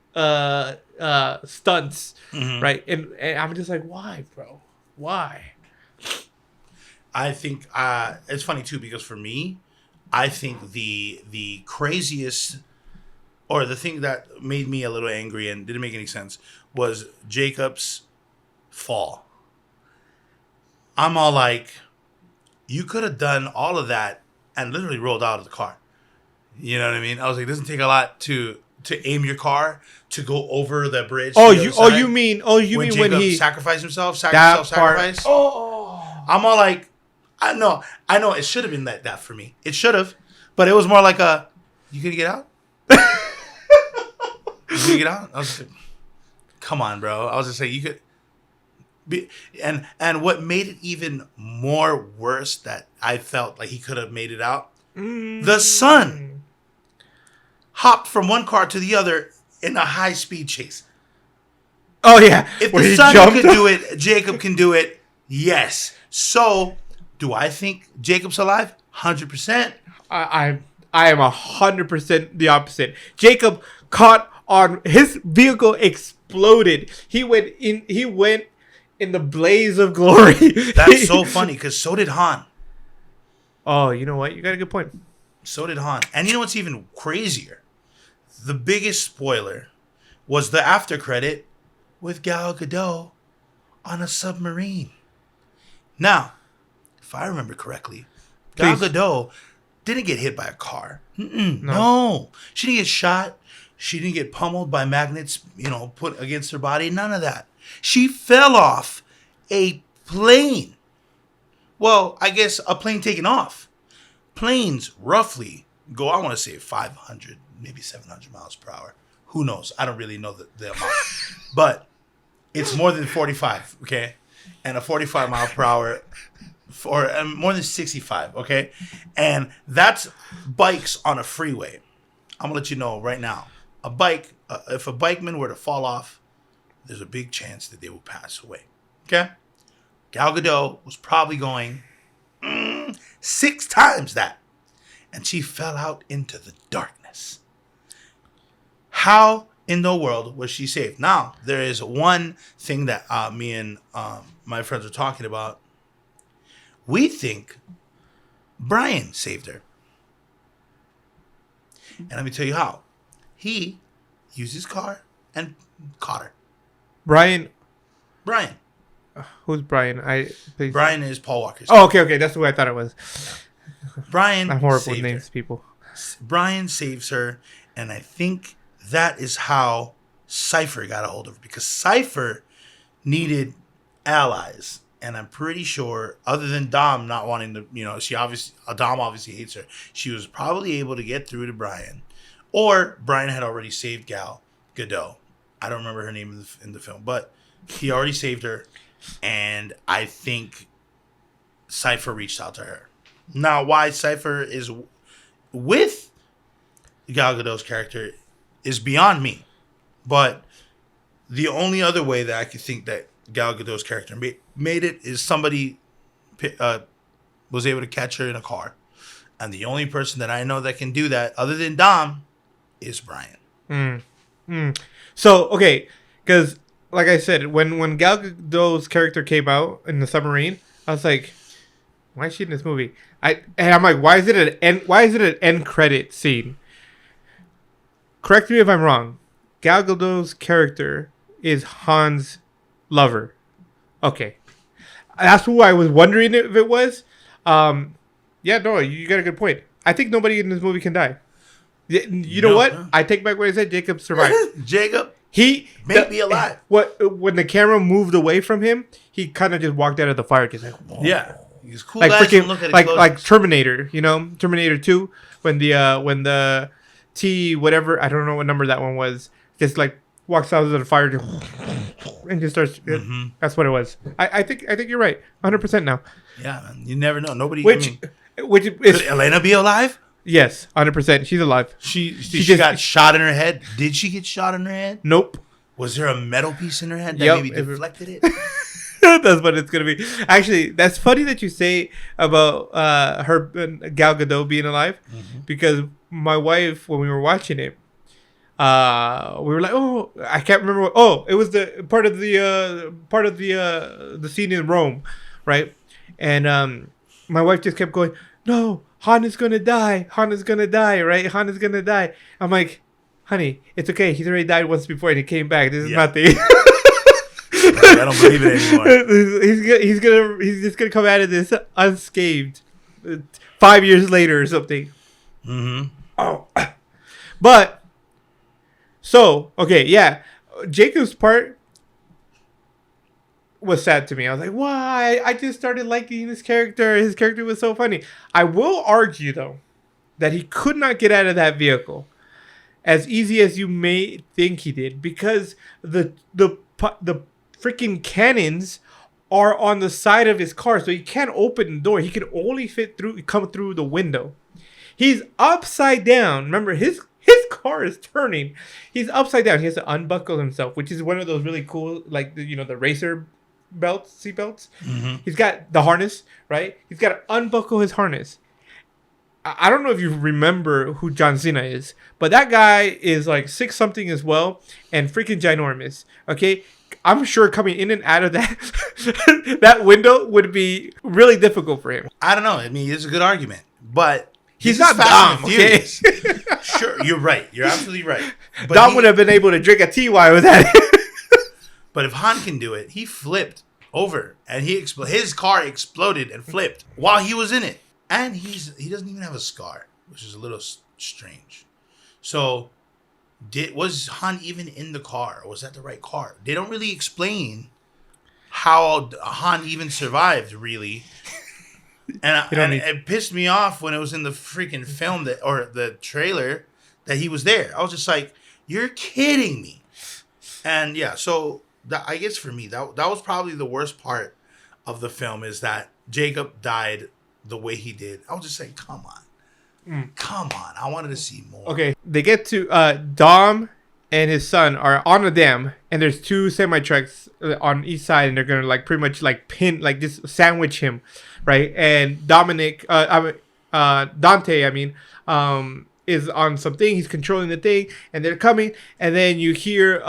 A: stunts, right? And I'm just like, why, bro? Why?
B: I think it's funny too, because for me, I think the craziest, or the thing that made me a little angry and didn't make any sense, was Jacob's fall. I'm all like, you could have done all of that and literally rolled out of the car. You know what I mean? I was like, it doesn't take a lot to aim your car to go over the bridge.
A: You mean when
B: Jacob
A: he
B: sacrificed himself?
A: That part.
B: Sacrifice? I'm all like, I know. It should have been that for me. It should have, but it was more like a, you gonna get out? You gonna get out? I was like, come on, bro. I was just saying you could. And what made it even more worse that I felt like he could have made it out. The son hopped from one car to the other in a high speed chase.
A: Oh yeah.
B: If
A: Where
B: the
A: he
B: son
A: jumped
B: could do it, Jacob can do it. Yes. So, do I think Jacob's alive? 100%.
A: I am 100% the opposite. Jacob caught on his vehicle exploded. He went in the blaze of glory.
B: That's so funny because so did Han.
A: Oh, you know what? You got a good point.
B: So did Han. And you know what's even crazier? The biggest spoiler was the after credit with Gal Gadot on a submarine. Now, if I remember correctly, Gal
A: Please.
B: Gadot didn't get hit by a car. No. She didn't get shot. She didn't get pummeled by magnets, put against her body. None of that. She fell off a plane. Well, I guess a plane taking off. Planes roughly go, I want to say 500, maybe 700 miles per hour. Who knows? I don't really know the amount. But it's more than 45, okay? And a 45 mile per hour, or more than 65, okay? And that's bikes on a freeway. I'm going to let you know right now. A bike, if a bikeman were to fall off, there's a big chance that they will pass away, okay? Gal Gadot was probably going 6 times that. And she fell out into the darkness. How in the world was she saved? Now, there is one thing that me and my friends are talking about. We think Brian saved her. And let me tell you how. He used his car and caught her.
A: Brian.
B: Who's
A: Brian? Please.
B: Brian is Paul Walker's.
A: Oh, okay. That's who I thought it was.
B: Brian
A: I'm horrible
B: saved
A: with names,
B: her.
A: people.
B: Brian saves her, and I think that is how Cypher got a hold of her, because Cypher needed allies, and I'm pretty sure, other than Dom not wanting to, Dom obviously hates her. She was probably able to get through to Brian, or Brian had already saved Gal Gadot. I don't remember her name in the film, but he already saved her, and I think Cypher reached out to her. Now, why Cypher is with Gal Gadot's character is beyond me. But the only other way that I could think that Gal Gadot's character made it is somebody was able to catch her in a car. And the only person that I know that can do that, other than Dom, is Brian.
A: So, okay, because like I said, when Gal Gadot's character came out in the submarine, I was like, why is she in this movie? I'm like, why is it an end credit scene? Correct me if I'm wrong. Gal Gadot's character is Han's lover. Okay. That's who I was wondering if it was. Yeah, no, you got a good point. I think nobody in this movie can die. You know what? I take back what I said. Jacob survived.
B: Jacob
A: He
B: may be alive.
A: When the camera moved away from him, he kind of just walked out of the fire, just like, whoa.
B: Yeah. He's cool.
A: Like
B: guys
A: freaking,
B: look at
A: like Terminator, Terminator 2, when the T whatever, I don't know what number that one was, just like walks out of the fire and just starts. That's what it was. I think you're right, 100% now.
B: Yeah, man, you never know. Nobody.
A: Which
B: could Elena be alive?
A: Yes, 100%. She's alive.
B: She just got shot in her head. Did she get shot in her head?
A: Nope.
B: Was there a metal piece in her head that maybe deflected it?
A: That's what it's gonna be. Actually, that's funny that you say about her Gal Gadot being alive, because my wife, when we were watching it, we were like, "Oh, I can't remember." It was the part of the scene in Rome, right? And my wife just kept going, "No, Han is gonna die. Han is gonna die. Right? Han is gonna die." I'm like, "Honey, it's okay. He's already died once before and he came back. This is nothing."
B: I don't believe it anymore.
A: He's just gonna come out of this unscathed 5 years later or something. Oh, but so okay, yeah. Jacob's part was sad to me. I was like, why? I just started liking this character. His character was so funny. I will argue, though, that he could not get out of that vehicle as easy as you may think he did, because the freaking cannons are on the side of his car, so he can't open the door. He can only come through the window. He's upside down. Remember, his car is turning. He's upside down. He has to unbuckle himself, which is one of those really cool, like the racer seat belts.
B: Mm-hmm.
A: He's got the harness, right? He's got to unbuckle his harness. I don't know if you remember who John Cena is, but that guy is like 6 something as well, and freaking ginormous. Okay, I'm sure coming in and out of that that window would be really difficult for him.
B: I don't know. I mean, it's a good argument, but
A: He's
B: this is
A: not
B: Fast
A: Dom,
B: and
A: okay?
B: Furious. Sure, you're right. You're absolutely right. But
A: Dom would have been able to drink a TY with that.
B: But if Han can do it, he flipped over and his car exploded and flipped while he was in it, and he doesn't even have a scar, which is a little strange. So, was Han even in the car? Or was that the right car? They don't really explain how Han even survived, really. And it pissed me off when it was in the freaking film or the trailer that he was there. I was just like, "You're kidding me!" And yeah, so I guess for me that was probably the worst part of the film, is that Jacob died the way he did. I was just like, "Come on, come on!" I wanted to see more.
A: Okay, they get to Dom and his son are on a dam, and there's 2 semi trucks on each side, and they're gonna like pretty much like pin, like just sandwich him, right? And Dante, is on something. He's controlling the thing, and they're coming. And then you hear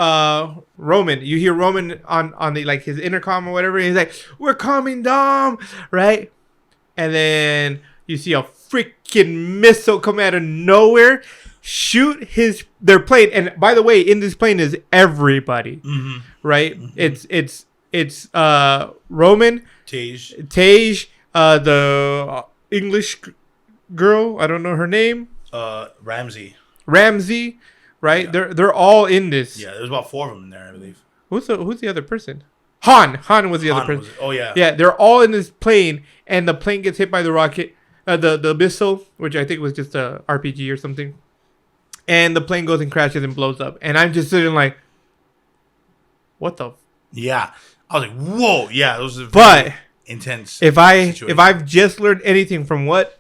A: Roman. You hear Roman on the like his intercom or whatever. And he's like, "We're coming, Dom!" Right? And then you see a freaking missile come out of nowhere, shoot their plane. And by the way, in this plane is everybody, right? Mm-hmm. It's Roman, Tej, the English girl. I don't know her name.
B: Ramsey,
A: right?
B: Yeah.
A: They're all in this.
B: Yeah, there's about 4 of them in there, I believe.
A: Who's the other person? Han was the other person.
B: Oh yeah.
A: Yeah, they're all in this plane, and the plane gets hit by the rocket, the missile, which I think was just a RPG or something. And the plane goes and crashes and blows up. And I'm just sitting like, what the?
B: Yeah, I was like, whoa. Yeah, it was a
A: very
B: intense.
A: If I've just learned anything from what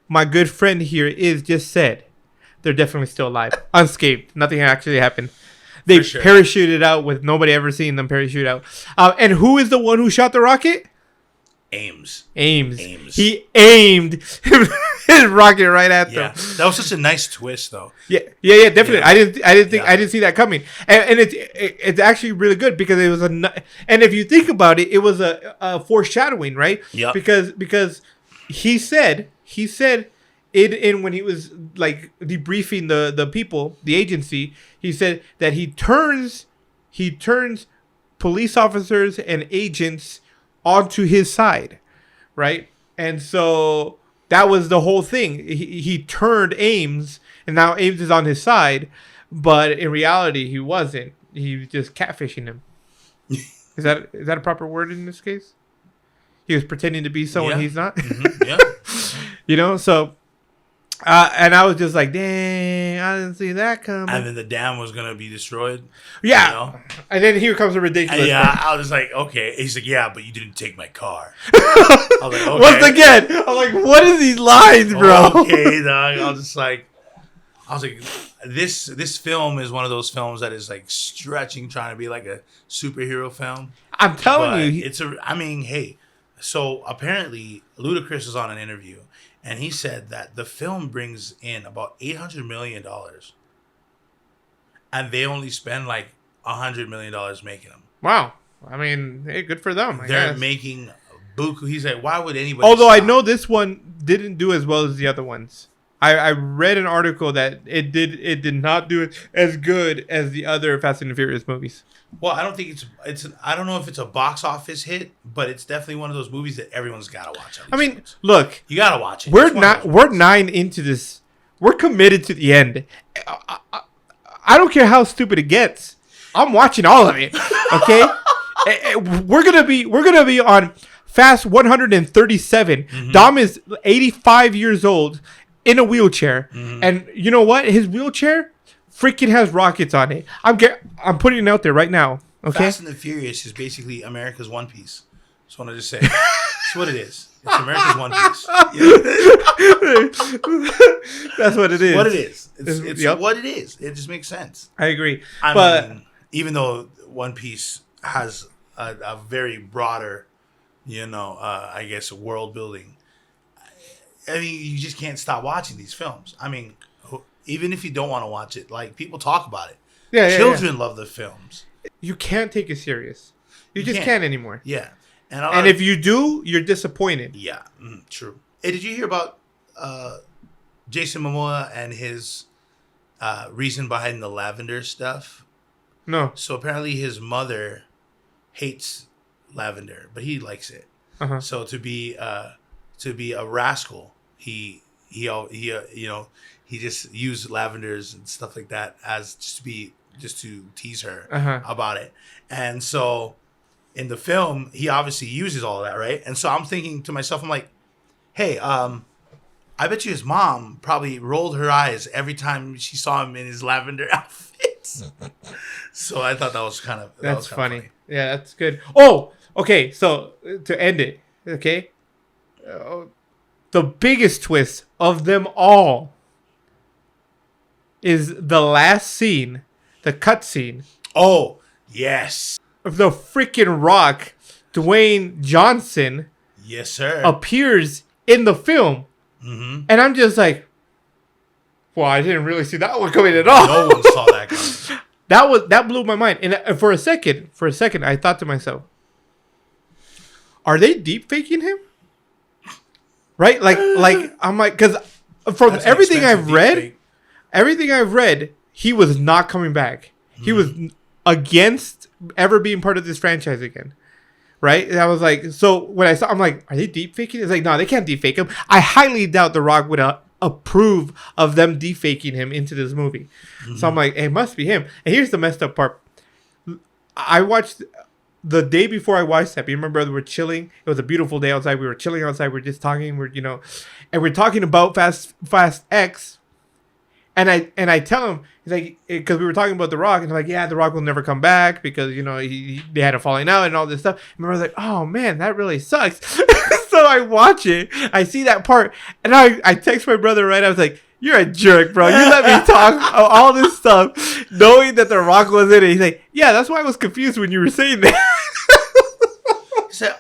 A: my good friend here just said, they're definitely still alive, unscathed. Nothing actually happened. They parachuted out with nobody ever seeing them parachute out. And who is the one who shot the rocket?
B: Ames.
A: He aimed his rocket right at them.
B: That was such a nice twist, though.
A: Yeah, definitely. Yeah. I didn't see that coming, and it's actually really good because it was and if you think about it, it was a foreshadowing, right?
B: Yeah.
A: Because he said in when he was like debriefing the people, the agency, he said that he turns police officers and agents onto his side, right? And so that was the whole thing. He turned Ames, and now Ames is on his side, but in reality he wasn't. He was just catfishing him. Is that a proper word in this case? He was pretending to be someone he's not.
B: Mm-hmm. Yeah.
A: So and I was just like, dang, I didn't see that coming.
B: And then the dam was gonna be destroyed.
A: Yeah. And then here comes a ridiculous.
B: I was like, okay. He's like, yeah, but you didn't take my car. I was like, okay.
A: Once again, I'm like, what are these lines, bro?
B: Okay, dog. I was like, this film is one of those films that is like stretching, trying to be like a superhero film.
A: I'm telling you,
B: hey. So apparently, Ludacris was on an interview. And he said that the film brings in about $800 million. And they only spend like $100 million making them.
A: Wow. I mean, hey, good for them.
B: They're making buku. He's like, why would anybody
A: Although stop? I know this one didn't do as well as the other ones. I read an article that it did not do it as good as the other Fast and Furious movies.
B: Well, I don't think I don't know if it's a box office hit, but it's definitely one of those movies that everyone's got to watch.
A: I mean, look,
B: you got to watch it.
A: We're 9 into this. We're committed to the end. I don't care how stupid it gets. I'm watching all of it. Okay? We're gonna be on Fast 137. Dom is 85 years old in a wheelchair, and you know what? His wheelchair freaking has rockets on it. I'm putting it out there right now. Okay.
B: Fast and the Furious is basically America's One Piece. Just wanted to say, that's what it is. It's America's One Piece.
A: That's what it is.
B: What it is. It's
A: Yep.
B: what it is. It just makes sense.
A: I agree.
B: I
A: But
B: mean, even though One Piece has a very broader, I guess, world building, I mean, you just can't stop watching these films. I mean, even if you don't want to watch it, like, people talk about it.
A: yeah,
B: Children love the films.
A: you can't take it serious. You just
B: can't.
A: can't anymore.
B: Yeah.
A: And if you do, you're disappointed.
B: Yeah, true. Hey, did you hear about Jason Momoa and his reason behind the lavender stuff?
A: No.
B: So apparently his mother hates lavender, but he likes it.
A: Uh-huh.
B: So to be a rascal, he just used lavenders and stuff like that as just to tease her about it. And so in the film, he obviously uses all of that, right? And so I'm thinking to myself, I'm like, hey, I bet you his mom probably rolled her eyes every time she saw him in his lavender outfits. So I thought that was kind of
A: That's funny. Yeah, that's good. Oh, okay. So to end it, okay, the biggest twist of them all is the last scene, the cut scene.
B: Oh, yes.
A: Of the freaking Rock, Dwayne Johnson,
B: Yes, sir.
A: appears in the film, and I'm just like, well, I didn't really see that one coming at all.
B: No one saw that coming.
A: That blew my mind, and for a second, I thought to myself, are they deep faking him? Right? Like I'm like, because from
B: That's an
A: everything
B: expensive
A: I've read, he was not coming back. He was against ever being part of this franchise again. Right? And I was like, so when I saw, I'm like, are they deep faking? It's like, no, they can't deep fake him. I highly doubt The Rock would approve of them deep faking him into this movie. So I'm like, it must be him. And here's the messed up part. I watched the day before I watched that. You remember, we were chilling. It was a beautiful day outside. We were chilling outside. We were just talking. And we're talking about Fast X. And I tell him, he's like, because we were talking about The Rock, and I'm like, yeah, The Rock will never come back because they had a falling out and all this stuff. And I was like, oh man, that really sucks. So I watch it, I see that part, and I text my brother right. I was like, you're a jerk, bro. You let me talk all this stuff, knowing that The Rock was in it. He's like, yeah, that's why I was confused when you were saying that.
B: He said,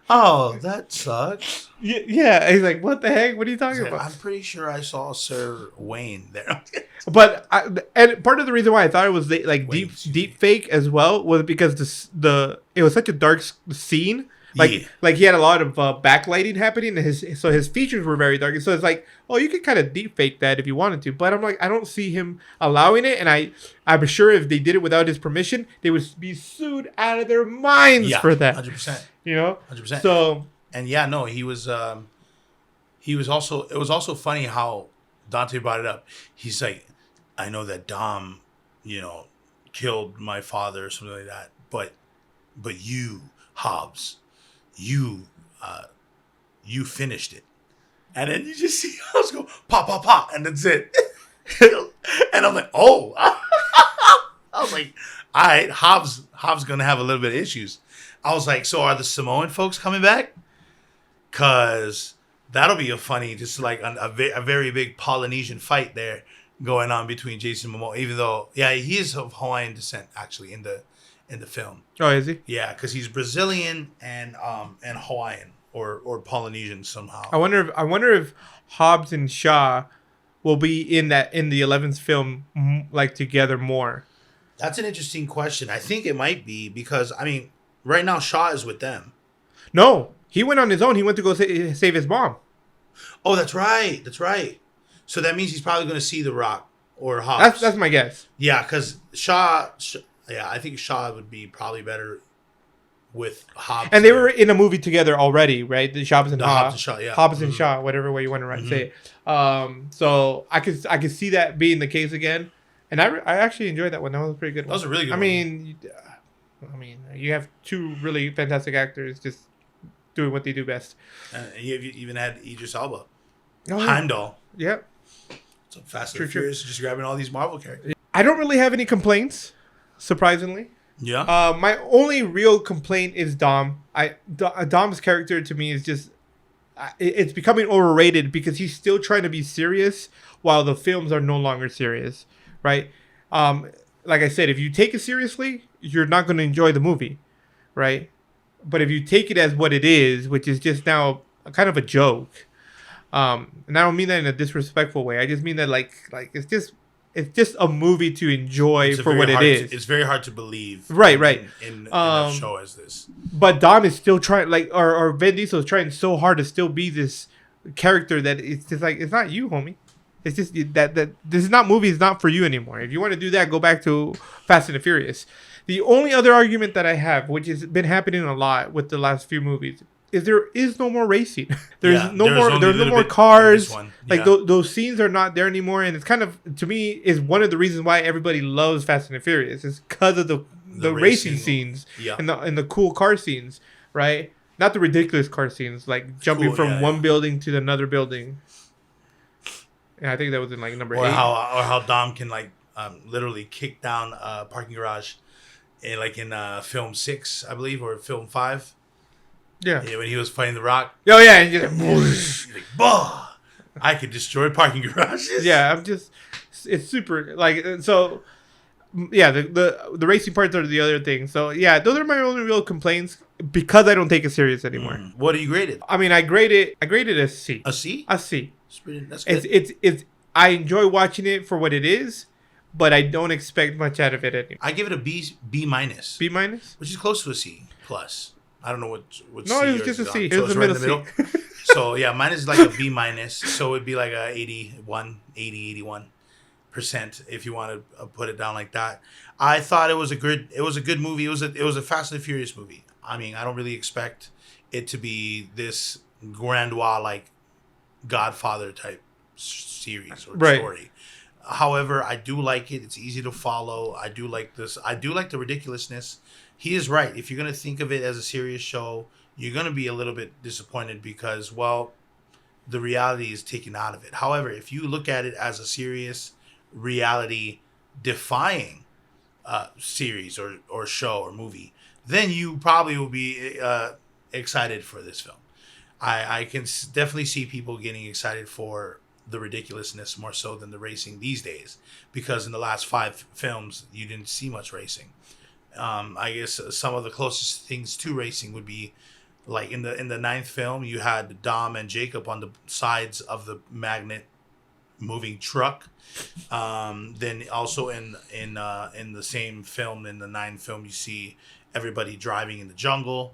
B: oh, that sucks.
A: Yeah, he's like, what the heck? What are you talking about?
B: I'm pretty sure I saw Sir Wayne there.
A: But and part of the reason why I thought it was like deep fake as well was because it was such a dark scene. Like he had a lot of backlighting happening, and his features were very dark. And so it's like, oh, you could kind of deep fake that if you wanted to. But I'm like, I don't see him allowing it, and I'm sure if they did it without his permission, they would be sued out of their minds for that.
B: 100%.
A: 100%. So.
B: And yeah, no, he was also, it was also funny how Dante brought it up. He's like, I know that Dom, killed my father or something like that, but you, Hobbs, you finished it. And then you just see Hobbs go, pop, pop, pop, and that's it. And I'm like, oh. I was like, all right, Hobbs gonna have a little bit of issues. I was like, so are the Samoan folks coming back? Because that'll be a funny, just like a very big Polynesian fight there going on between Jason Momoa. Even though, yeah, he is of Hawaiian descent actually in the film.
A: Oh, is he?
B: Yeah, because he's Brazilian and Hawaiian or Polynesian somehow.
A: I wonder if Hobbs and Shaw will be in the 11th film like together more.
B: That's an interesting question. I think it might be because right now Shaw is with them.
A: No. He went on his own. He went to go save his mom.
B: Oh, that's right. So that means he's probably going to see The Rock or Hobbs.
A: That's my guess.
B: Yeah, because Shaw, I think Shaw would be probably better with Hobbs.
A: And they were in a movie together already, right? The Hobbs and
B: Shaw, yeah.
A: Hobbs and Shaw, whatever way you want to say it. So I could see that being the case again. And I actually enjoyed that one. That was a pretty good one.
B: That was a really good one.
A: I mean, you have two really fantastic actors just doing what they do best.
B: You even had Idris Elba,
A: Oh, yeah.
B: Heimdall.
A: Yep.
B: So Fast
A: True,
B: and
A: true.
B: Furious, just grabbing all these Marvel characters.
A: I don't really have any complaints, surprisingly.
B: Yeah.
A: My only real complaint is Dom. Dom's character to me is just it's becoming overrated because he's still trying to be serious while the films are no longer serious, right? Like I said, if you take it seriously, you're not going to enjoy the movie, right? But if you take it as what it is, which is just now a kind of a joke, and I don't mean that in a disrespectful way. I just mean that like it's just a movie to enjoy for what it is.
B: It's very hard to believe.
A: Right.
B: In a show as this.
A: But Dom is still trying, or Vin Diesel is trying so hard to still be this character that it's just like, it's not you, homie. It's just that this is not movie. It's not for you anymore. If you want to do that, go back to Fast and the Furious. The only other argument that I have, which has been happening a lot with the last few movies, is there is no more racing. There's no more cars. Like those scenes are not there anymore, and it's kind of, to me, is one of the reasons why everybody loves Fast and the Furious. Is because of the racing scenes and the cool car scenes, right? Not the ridiculous car scenes, like jumping from one building to another building. And I think that was in like number 8.
B: Or how Dom can like literally kick down a parking garage, in film 6, I believe, or film 5.
A: Yeah,
B: when he was fighting The Rock.
A: Oh yeah, and just
B: like, bah! I could destroy parking garages.
A: Yeah, it's super like so. Yeah, the racing parts are the other thing. So yeah, those are my only real complaints because I don't take it serious anymore.
B: What do you grade it?
A: I mean, I graded a C.
B: A C?
A: A C.
B: That's good.
A: It's I enjoy watching it for what it is, but I don't expect much out of it anymore.
B: I give it a B minus.
A: B minus,
B: which is close to a C plus. I don't know what.
A: No,
B: C
A: it was just a C.
B: So
A: it was
B: it's
A: a
B: right
A: middle
B: C. So yeah, mine is like a B minus. So it'd be like a 81% if you want to put it down like that. I thought it was a good movie. It was a Fast and Furious movie. I mean, I don't really expect it to be this grandiose like Godfather type series or story. However, I do like it. It's easy to follow. I do like this. I do like the ridiculousness. He is right. If you're going to think of it as a serious show, you're going to be a little bit disappointed because, well, the reality is taken out of it. However, if you look at it as a serious, reality-defying series or show or movie, then you probably will be excited for this film. I can definitely see people getting excited for the ridiculousness more so than the racing these days, because in the last 5 films, you didn't see much racing. I guess some of the closest things to racing would be like in the 9th film, you had Dom and Jacob on the sides of the magnet moving truck. Then also in the same film, in the 9th film, you see everybody driving in the jungle.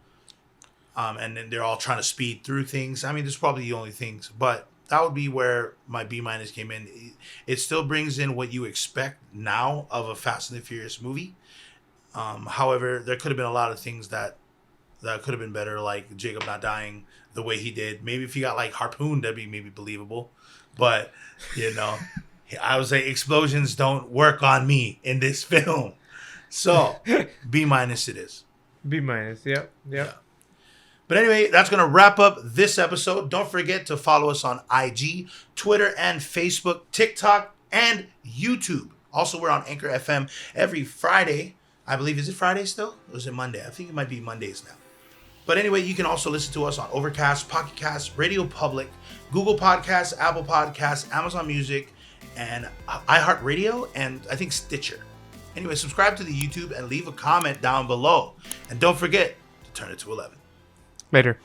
B: And then they're all trying to speed through things. I mean, there's probably the only things, but that would be where my B minus came in. It still brings in what you expect now of a Fast and the Furious movie. However, there could have been a lot of things that could have been better, like Jacob not dying the way he did. Maybe if he got like harpooned, that'd be maybe believable. But, I would say explosions don't work on me in this film. So, B minus it is.
A: B minus, yep.
B: Yeah. But anyway, that's going to wrap up this episode. Don't forget to follow us on IG, Twitter, and Facebook, TikTok, and YouTube. Also, we're on Anchor FM every Friday. I believe, is it Friday still? Or is it Monday? I think it might be Mondays now. But anyway, you can also listen to us on Overcast, Pocket Cast, Radio Public, Google Podcasts, Apple Podcasts, Amazon Music, and iHeartRadio, and I think Stitcher. Anyway, subscribe to the YouTube and leave a comment down below. And don't forget to turn it to 11.
A: Later.